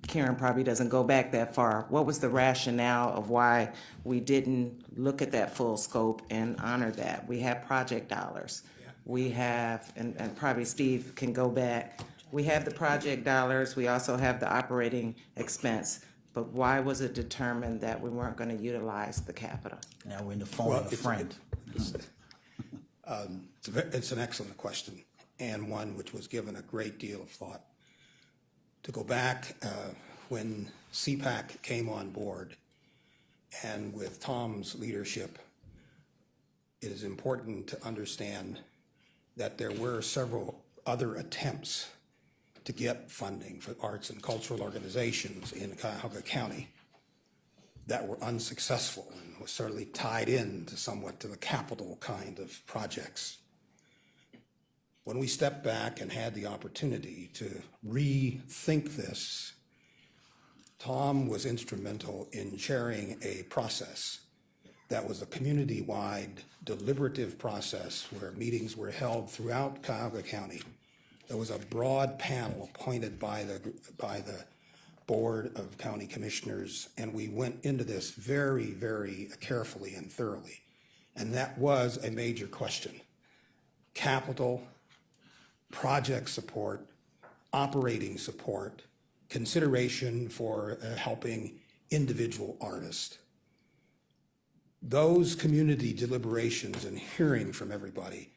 Karen probably doesn't go back that far, what was the rationale of why we didn't look at that full scope and honor that? We have project dollars. We have, and probably Steve can go back, we have the project dollars, we also have the operating expense, but why was it determined that we weren't going to utilize the capital? Now we're in the phone of a friend. It's an excellent question, and one which was given a great deal of thought. To go back, when CPAC came on board, and with Tom's leadership, it is important to understand that there were several other attempts to get funding for arts and cultural organizations in Cuyahoga County that were unsuccessful and was certainly tied in somewhat to the capital kind of projects. When we stepped back and had the opportunity to rethink this, Tom was instrumental in chairing a process that was a community-wide deliberative process where meetings were held throughout Cuyahoga County. There was a broad panel appointed by the Board of County Commissioners, and we went into this very, very carefully and thoroughly. And that was a major question. Capital, project support, operating support, consideration for helping individual artists. Those community deliberations and hearing from everybody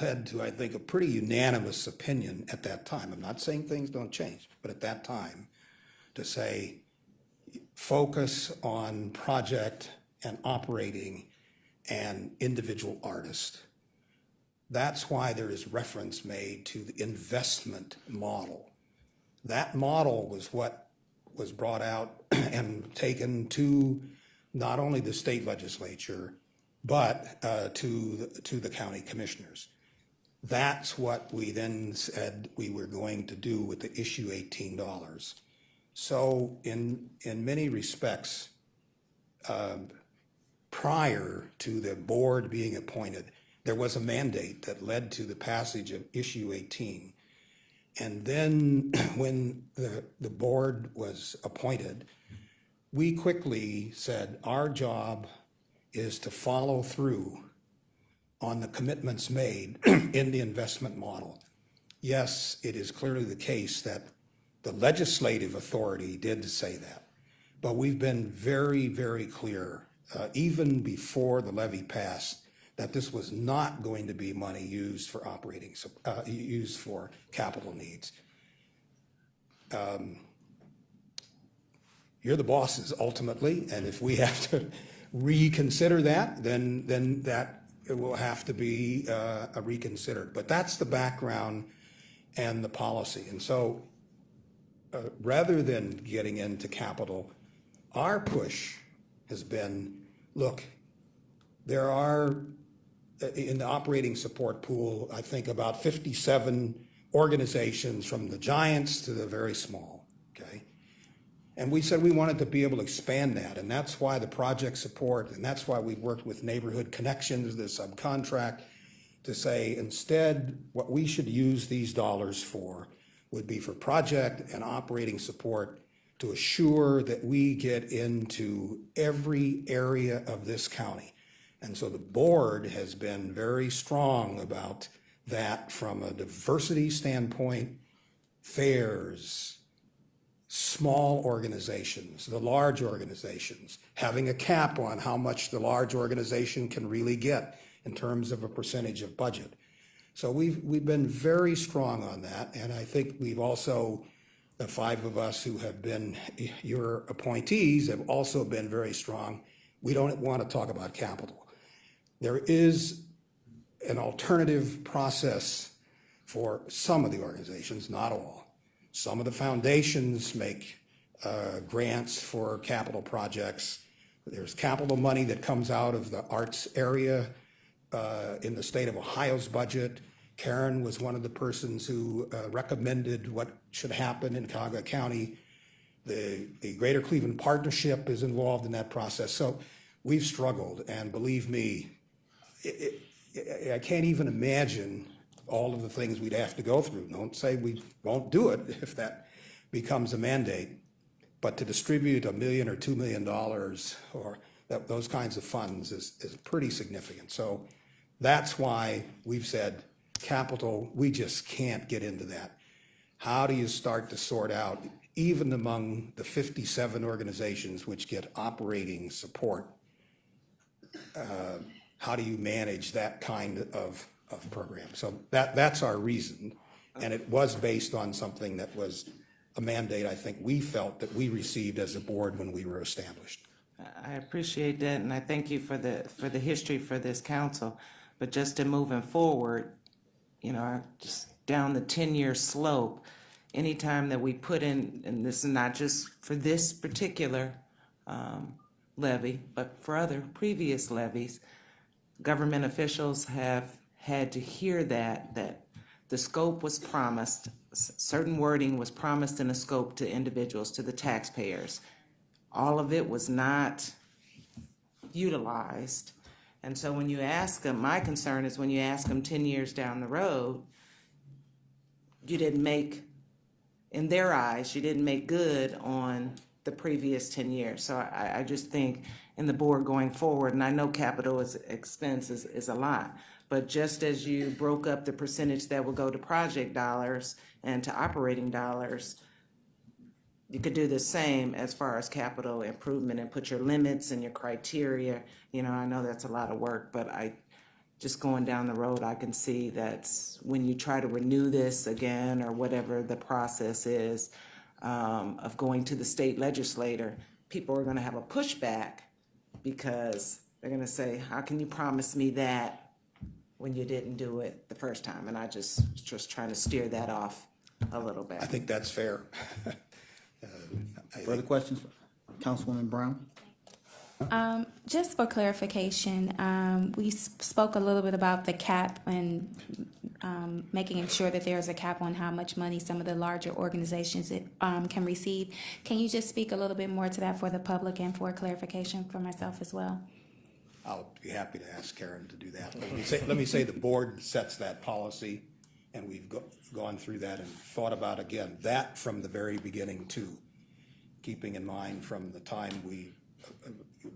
led to, I think, a pretty unanimous opinion at that time. I'm not saying things don't change, but at that time, to say, focus on project and operating and individual artists. That's why there is reference made to the investment model. That model was what was brought out and taken to not only the state legislature, but to the county commissioners. That's what we then said we were going to do with the issue $18. So in many respects, prior to the board being appointed, there was a mandate that led to the passage of issue 18. And then when the board was appointed, we quickly said our job is to follow through on the commitments made in the investment model. Yes, it is clearly the case that the legislative authority did say that, but we've been very, very clear, even before the levy passed, that this was not going to be money used for used for capital needs. You're the bosses ultimately, and if we have to reconsider that, then that it will have to be reconsidered. But that's the background and the policy. And so rather than getting into capital, our push has been, look, there are, in the operating support pool, I think about 57 organizations from the giants to the very small, okay? And we said we wanted to be able to expand that, and that's why the project support, and that's why we worked with Neighborhood Connections, the subcontract, to say instead what we should use these dollars for would be for project and operating support to assure that we get into every area of this county. And so the board has been very strong about that from a diversity standpoint, fairs, small organizations, the large organizations, having a cap on how much the large organization can really get in terms of a percentage of budget. So we've been very strong on that, and I think we've also, the five of us who have been your appointees have also been very strong. We don't want to talk about capital. There is an alternative process for some of the organizations, not all. Some of the foundations make grants for capital projects. There's capital money that comes out of the arts area in the state of Ohio's budget. Karen was one of the persons who recommended what should happen in Cuyahoga County. The Greater Cleveland Partnership is involved in that process. So we've struggled, and believe me, I can't even imagine all of the things we'd have to go through. Don't say we won't do it if that becomes a mandate, but to distribute $1 million or $2 million or those kinds of funds is pretty significant. So that's why we've said capital, we just can't get into that. How do you start to sort out, even among the 57 organizations which get operating support, how do you manage that kind of program? So that's our reason, and it was based on something that was a mandate I think we felt that we received as a board when we were established. I appreciate that, and I thank you for the history for this council. But just in moving forward, you know, just down the 10-year slope, anytime that we put in, and this is not just for this particular levy, but for other previous levies, government officials have had to hear that the scope was promised, certain wording was promised in the scope to individuals, to the taxpayers. All of it was not utilized. And so when you ask them, my concern is when you ask them 10 years down the road, you didn't make, in their eyes, you didn't make good on the previous 10 years. So I just think in the board going forward, and I know capital expense is a lot, but just as you broke up the percentage that will go to project dollars and to operating dollars, you could do the same as far as capital improvement and put your limits and your criteria. You know, I know that's a lot of work, but just going down the road, I can see that when you try to renew this again or whatever the process is of going to the state legislator, people are going to have a pushback because they're going to say, how can you promise me that when you didn't do it the first time? And I just trying to steer that off a little bit. I think that's fair. Further questions, Councilwoman Brown? Just for clarification, we spoke a little bit about the cap and making sure that there's a cap on how much money some of the larger organizations can receive. Can you just speak a little bit more to that for the public and for clarification for myself as well? I'll be happy to ask Karen to do that. Let me say the board sets that policy, and we've gone through that and thought about, again, that from the very beginning too. keeping in mind from the time we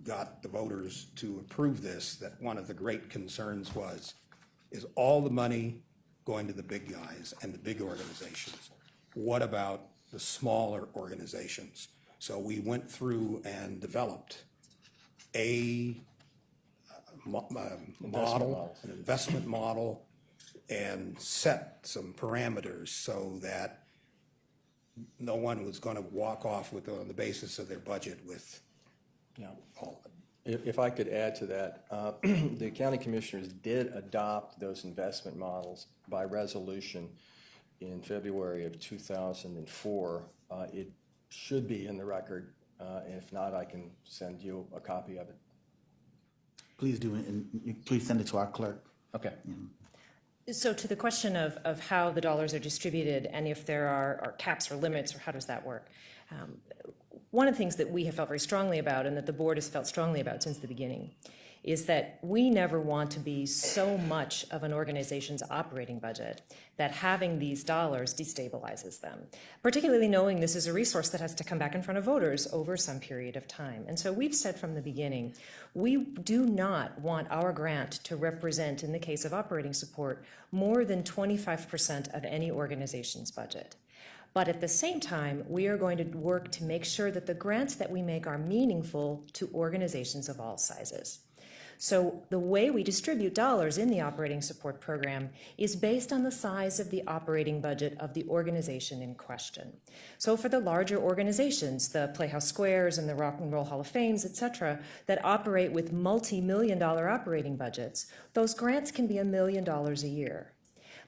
got the voters to approve this, that one of the great concerns is all the money going to the big guys and the big organizations. What about the smaller organizations? So we went through and developed a model, an investment model, and set some parameters so that no one was going to walk off with on the basis of their budget with, all of it. If I could add to that, the county commissioners did adopt those investment models by resolution in February of 2004. It should be in the record. If not, I can send you a copy of it. Please do, and please send it to our clerk. Okay. So to the question of how the dollars are distributed and if there are caps or limits, or how does that work? One of the things that we have felt very strongly about, and that the board has felt strongly about since the beginning, is that we never want to be so much of an organization's operating budget that having these dollars destabilizes them, particularly knowing this is a resource that has to come back in front of voters over some period of time. And so we've said from the beginning, we do not want our grant to represent, in the case of operating support, more than 25% of any organization's budget. But at the same time, we are going to work to make sure that the grants that we make are meaningful to organizations of all sizes. So the way we distribute dollars in the operating support program is based on the size of the operating budget of the organization in question. So for the larger organizations, the Playhouse Squares and the Rock and Roll Hall of Fames, et cetera, that operate with multi-million-dollar operating budgets, those grants can be $1 million a year.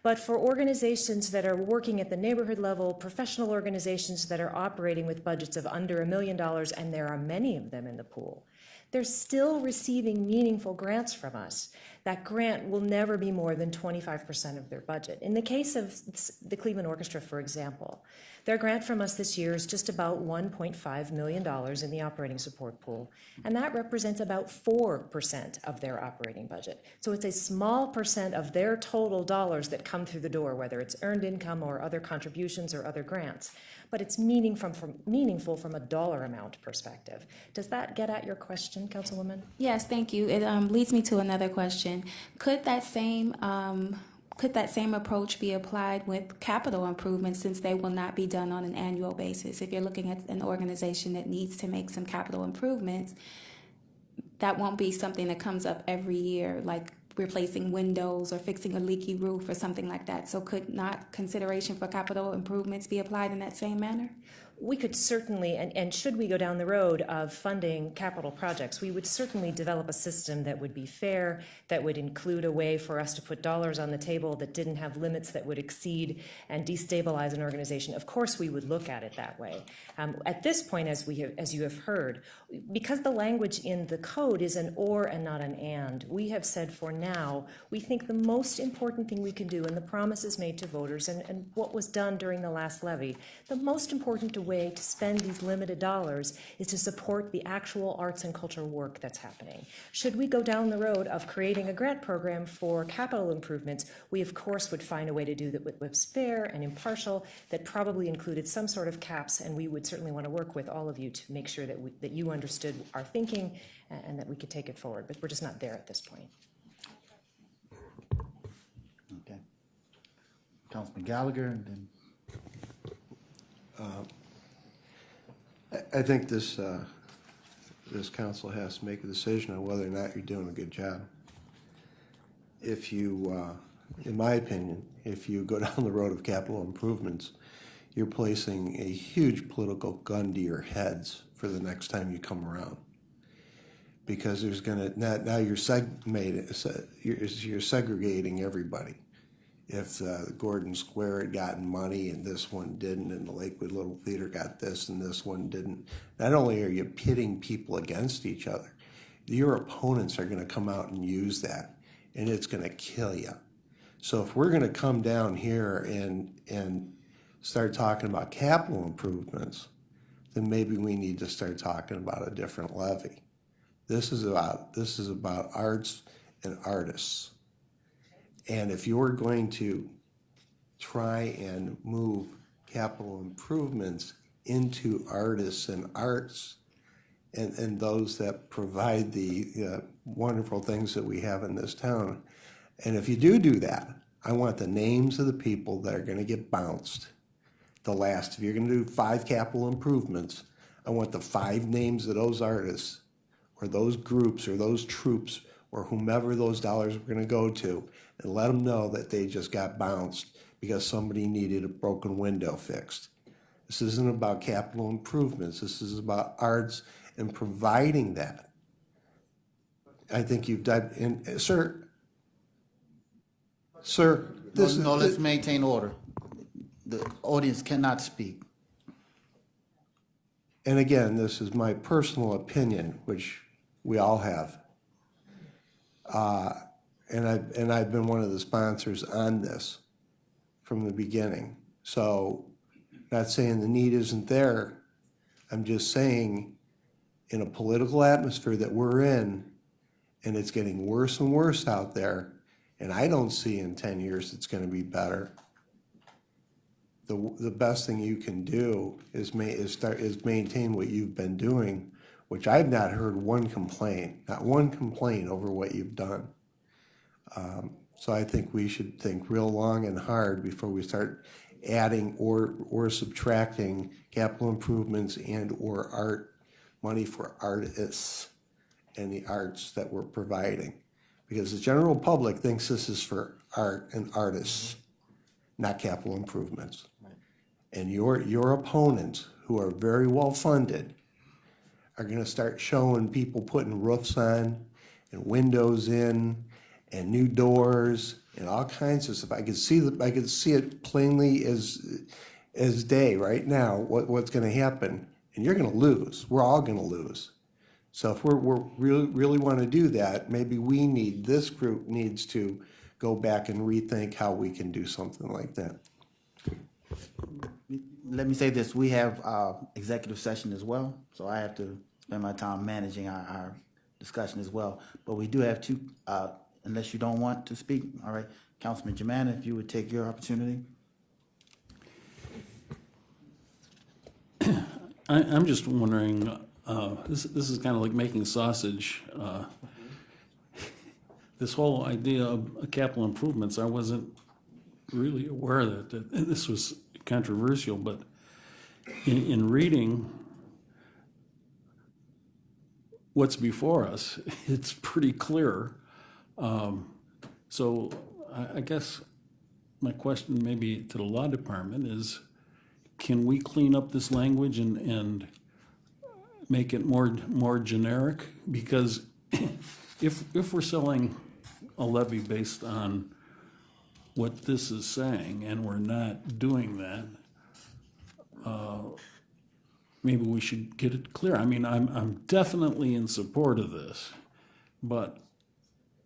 But for organizations that are working at the neighborhood level, professional organizations that are operating with budgets of under $1 million, and there are many of them in the pool, they're still receiving meaningful grants from us. That grant will never be more than 25% of their budget. In the case of the Cleveland Orchestra, for example, their grant from us this year is just about $1.5 million in the operating support pool, and that represents about 4% of their operating budget. So it's a small percent of their total dollars that come through the door, whether it's earned income or other contributions or other grants, but it's meaningful from a dollar amount perspective. Does that get at your question, Councilwoman? Yes, thank you. It leads me to another question. Could that same approach be applied with capital improvements, since they will not be done on an annual basis? If you're looking at an organization that needs to make some capital improvements, that won't be something that comes up every year, like replacing windows or fixing a leaky roof or something like that. So could not consideration for capital improvements be applied in that same manner? We could certainly, and should we go down the road of funding capital projects, we would certainly develop a system that would be fair, that would include a way for us to put dollars on the table that didn't have limits that would exceed and destabilize an organization. Of course, we would look at it that way. At this point, as you have heard, because the language in the code is an or and not an and, we have said for now, we think the most important thing we can do, and the promises made to voters and what was done during the last levy, the most important way to spend these limited dollars is to support the actual arts and culture work that's happening. Should we go down the road of creating a grant program for capital improvements, we of course would find a way to do that was fair and impartial, that probably included some sort of caps, and we would certainly want to work with all of you to make sure that you understood our thinking and that we could take it forward, but we're just not there at this point. Okay. Councilman Gallagher, and then I think this council has to make a decision on whether or not you're doing a good job. If you, in my opinion, if you go down the road of capital improvements, you're placing a huge political gun to your heads for the next time you come around. Because there's now you're segregating everybody. If the Gordon Square had gotten money and this one didn't, and the Lakewood Little Theater got this and this one didn't, not only are you pitting people against each other, your opponents are going to come out and use that, and it's going to kill you. So if we're going to come down here and start talking about capital improvements, then maybe we need to start talking about a different levy. This is about arts and artists. And if you're going to try and move capital improvements into artists and arts and those that provide the wonderful things that we have in this town. And if you do that, I want the names of the people that are going to get bounced. If you're going to do 5 capital improvements, I want the 5 names of those artists or those groups or those troops or whomever those dollars were going to go to, and let them know that they just got bounced because somebody needed a broken window fixed. This isn't about capital improvements. This is about arts and providing that. I think you've done, and sir, No, let's maintain order. The audience cannot speak. And again, this is my personal opinion, which we all have. And I've been one of the sponsors on this from the beginning. So, not saying the need isn't there. I'm just saying, in a political atmosphere that we're in, and it's getting worse and worse out there, and I don't see in 10 years it's going to be better. The best thing you can do is maintain what you've been doing, which I've not heard not one complaint over what you've done. So I think we should think real long and hard before we start adding or subtracting capital improvements and or art money for artists and the arts that we're providing. Because the general public thinks this is for art and artists, not capital improvements. And your opponents, who are very well funded, are going to start showing people putting roofs on and windows in and new doors and all kinds of stuff. I could see it plainly as day right now. What's going to happen, and you're going to lose. We're all going to lose. So if we really want to do that, maybe this group needs to go back and rethink how we can do something like that. Let me say this, we have executive session as well, so I have to spend my time managing our discussion as well. But we do have 2, unless you don't want to speak, all right. Councilman Jemana, if you would take your opportunity. I'm just wondering, this is kind of like making sausage. This whole idea of capital improvements, I wasn't really aware that this was controversial, but in reading what's before us, it's pretty clear. So I guess my question maybe to the law department is, can we clean up this language and make it more generic? Because if we're selling a levy based on what this is saying and we're not doing that, maybe we should get it clear. I mean, I'm definitely in support of this, but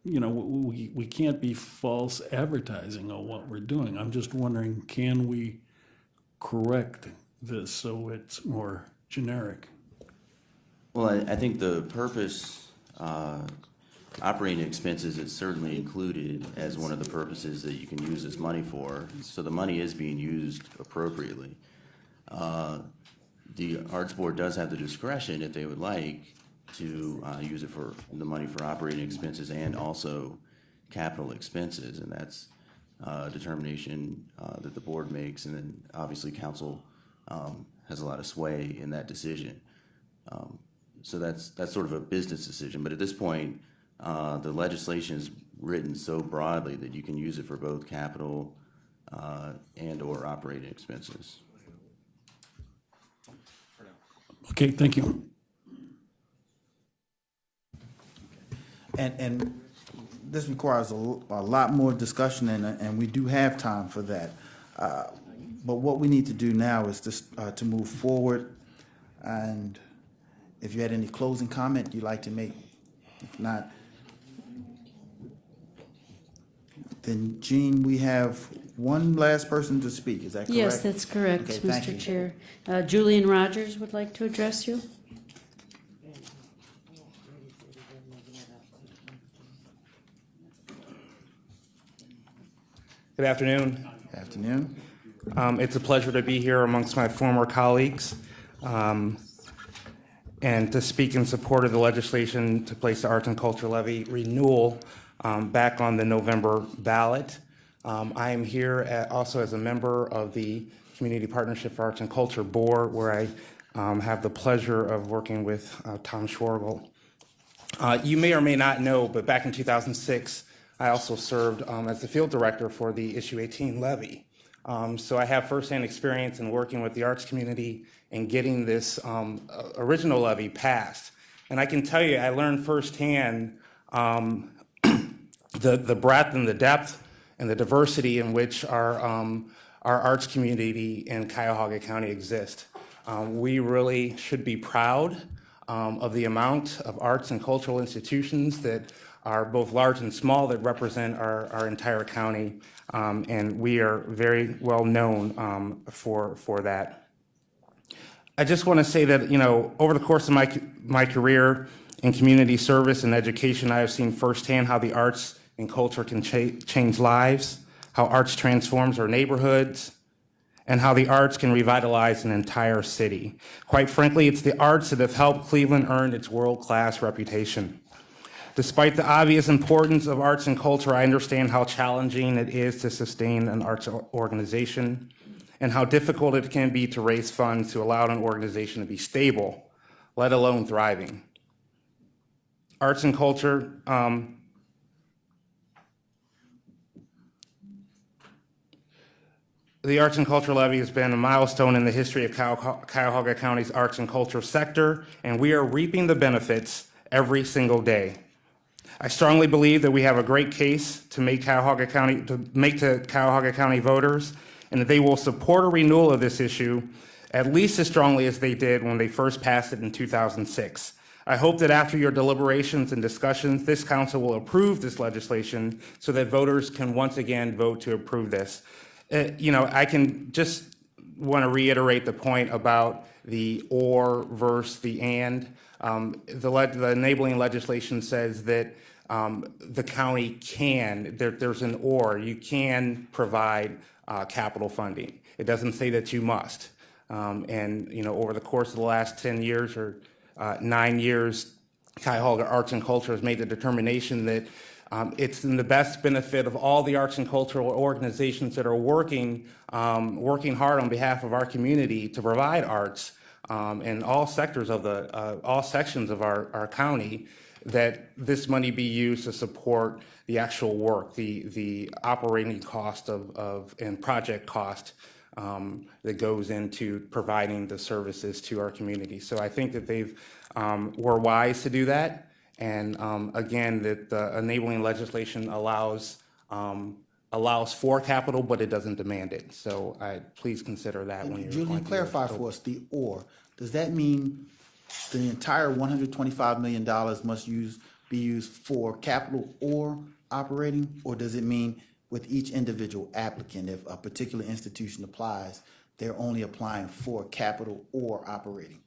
we can't be false advertising on what we're doing. I'm just wondering, can we correct this so it's more generic? Well, I think the purpose, operating expenses is certainly included as one of the purposes that you can use this money for. So the money is being used appropriately. The Arts Board does have the discretion, if they would like, to use it for the money for operating expenses and also capital expenses, and that's a determination that the board makes, and then obviously council has a lot of sway in that decision. So that's sort of a business decision, but at this point, the legislation is written so broadly that you can use it for both capital and or operating expenses. Okay, thank you. And this requires a lot more discussion, and we do have time for that. But what we need to do now is to move forward. And if you had any closing comment you'd like to make, if not, then Jean, we have one last person to speak. Is that correct? Yes, that's correct, Okay, thank Mr. you. Chair. Julian Rogers would like to address you. Good afternoon. Afternoon. It's a pleasure to be here amongst my former colleagues. and to speak in support of the legislation to place the arts and culture levy renewal back on the November ballot. I am here also as a member of the Community Partnership for Arts and Culture Board, where I have the pleasure of working with Tom Schwargel. You may or may not know, but back in 2006, I also served as the field director for the Issue 18 levy. So I have firsthand experience in working with the arts community and getting this original levy passed. And I can tell you, I learned firsthand the breadth and the depth and the diversity in which our arts community in Cuyahoga County exists. We really should be proud of the amount of arts and cultural institutions that are both large and small that represent our entire county, and we are very well known for that. I just want to say that, you know, over the course of my career in community service and education, I have seen firsthand how the arts and culture can change lives, how arts transforms our neighborhoods, and how the arts can revitalize an entire city. Quite frankly, it's the arts that have helped Cleveland earn its world-class reputation. Despite the obvious importance of arts and culture, I understand how challenging it is to sustain an arts organization and how difficult it can be to raise funds to allow an organization to be stable, let alone thriving. Arts and culture, the Arts and Culture Levy has been a milestone in the history of Cuyahoga County's arts and culture sector, and we are reaping the benefits every single day. I strongly believe that we have a great case to make to Cuyahoga County voters, and that they will support a renewal of this issue at least as strongly as they did when they first passed it in 2006. I hope that after your deliberations and discussions, this council will approve this legislation so that voters can once again vote to approve this. You know, I can just want to reiterate the point about the or versus the and. The enabling legislation says that the county can, there's an or, you can provide capital funding. It doesn't say that you must. And, you know, over the course of the last 10 years or 9 years, Cuyahoga Arts and Culture has made the determination that it's in the best benefit of all the arts and cultural organizations that are working hard on behalf of our community to provide arts in all sectors of all sections of our county, that this money be used to support the actual work, the operating cost and project cost that goes into providing the services to our community. So I think that they've were wise to do that. And again, that the enabling legislation allows for capital, but it doesn't demand it. So please consider that when you're Julian, going to clarify for us the or. Does that mean the entire $125 million must be used for capital or operating? Or does it mean with each individual applicant, if a particular institution applies, they're only applying for capital or operating?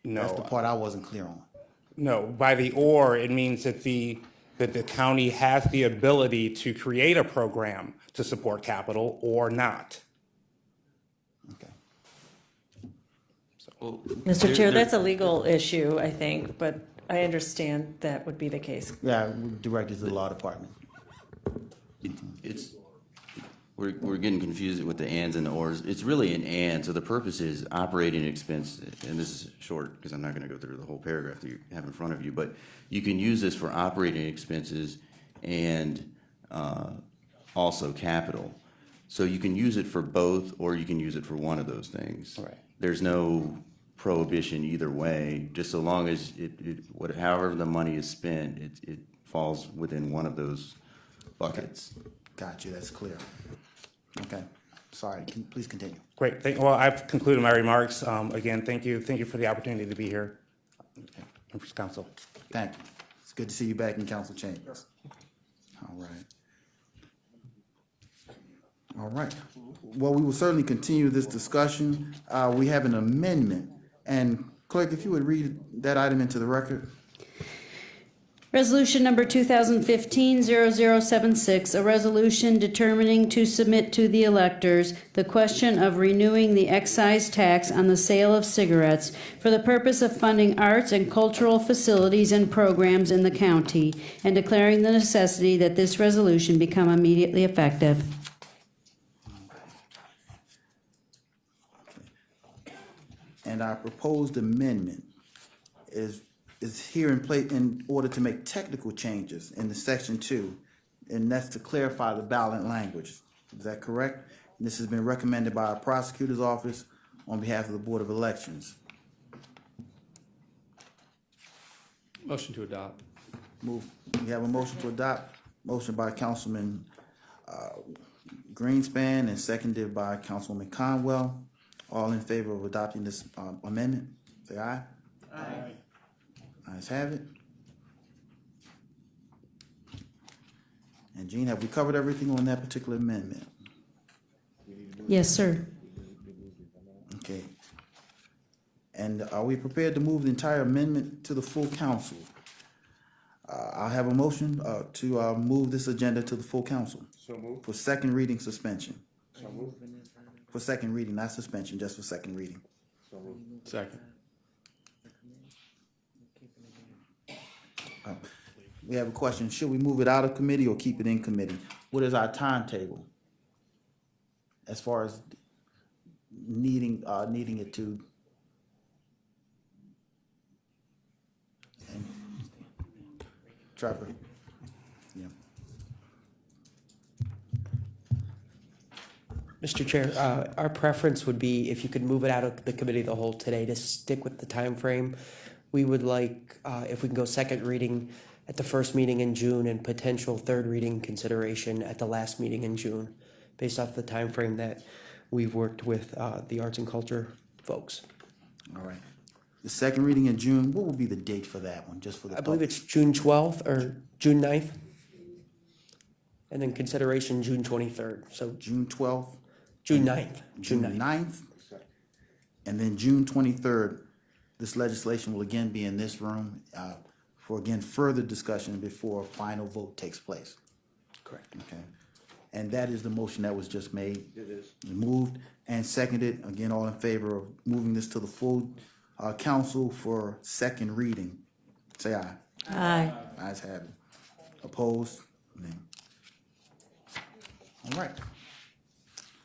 No. That's the part I wasn't clear on. No, by the or, it means that the county has the ability to create a program to support capital or not. Mr. Chair, that's a legal issue, I think, but I understand that would be the case. Yeah, directed to the law department. We're getting confused with the ands and the ors. It's really an and, so the purpose is operating expense, and this is short because I'm not going to go through the whole paragraph that you have in front of you, but you can use this for operating expenses and also capital. So you can use it for both, or you can use it for one of those things. Right. There's no prohibition either way, just so long as however the money is spent, it falls within one of those buckets. Got you, that's clear. Okay, sorry, please continue. Great, well, I've concluded my remarks. Again, thank you for the opportunity to be here. Members of Council. Thank you. It's good to see you back in council chambers. All right. All right. Well, we will certainly continue this discussion. We have an amendment. And clerk, if you would read that item into the record. Resolution number 2015-0076, a resolution determining to submit to the electors the question of renewing the excise tax on the sale of cigarettes for the purpose of funding arts and cultural facilities and programs in the county, and declaring the necessity that this resolution become immediately effective. And our proposed amendment is here in place in order to make technical changes in the section 2, and that's to clarify the ballot language. Is that correct? And this has been recommended by our prosecutor's office on behalf of the Board of Elections. Motion to adopt. We have a motion to adopt. Motion by Councilman Greenspan and seconded by Councilwoman Conwell. All in favor of adopting this amendment, say aye. Aye. Ayes have it. And Jean, have we covered everything on that particular amendment? Yes, sir. Okay. And are we prepared to move the entire amendment to the full council? I'll have a motion to move this agenda to the full council. So moved. For second reading suspension. So moved. For second reading, not suspension, just for second reading. So moved. Second. We have a question. Should we move it out of committee or keep it in committee? What is our timetable as far as needing it to? And Trevor. Yeah. Mr. Chair, our preference would be if you could move it out of the committee of the whole today to stick with the time frame. We would like, if we can go second reading at the first meeting in June and potential third reading consideration at the last meeting in June, based off the time frame that we've worked with the arts and culture folks. All right. The second reading in June, what will be the date for that one, just for the I believe it's June 12th or June 9th. And then consideration June 23rd. So June 12th? June 9th. June 9th? And then June 23rd, this legislation will again be in this room for, again, further discussion before a final vote takes place. Correct. Okay. And that is the motion that was just made. It is. Moved and seconded. Again, all in favor of moving this to the full council for second reading. Say aye. Aye. Ayes have it. Opposed? Nay. All right.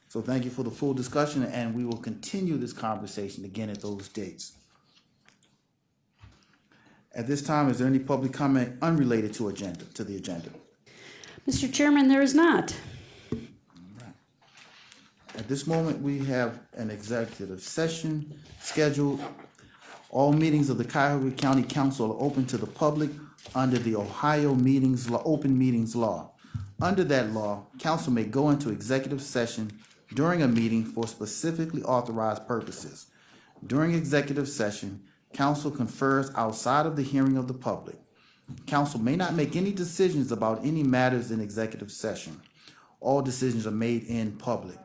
So thank you for the full discussion, and we will continue this conversation again at those dates. At this time, is there any public comment unrelated to the agenda? Mr. Chairman, there is not. At this moment, we have an executive session scheduled. All meetings of the Cuyahoga County Council are open to the public under the Ohio Open Meetings Law. Under that law, council may go into executive session during a meeting for specifically authorized purposes. During executive session, council confers outside of the hearing of the public. Council may not make any decisions about any matters in executive session. All decisions are made in public.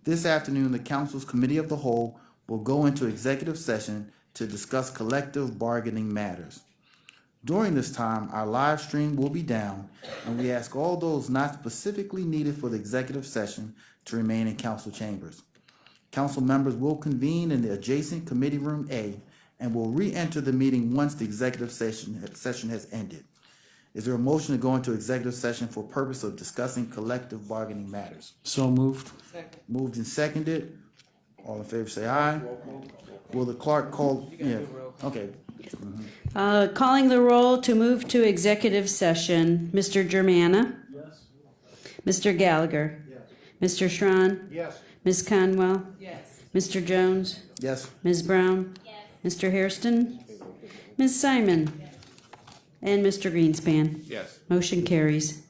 This afternoon, the council's committee of the whole will go into executive session to discuss collective bargaining matters. During this time, our live stream will be down, and we ask all those not specifically needed for the executive session to remain in council chambers. Council members will convene in the adjacent committee room A and will re-enter the meeting once the executive session has ended. Is there a motion to go into executive session for purpose of discussing collective bargaining matters? So moved. Moved and seconded. All in favor say aye. Will the clerk call? Yeah. Okay. Calling the roll to move to executive session, Mr. Germana? Yes. Mr. Gallagher? Yes. Mr. Schron? Yes. Ms. Conwell? Yes. Mr. Jones? Yes. Ms. Brown? Yes. Mr. Hairston? Ms. Simon? Yes. And Mr. Greenspan? Yes. Motion carries.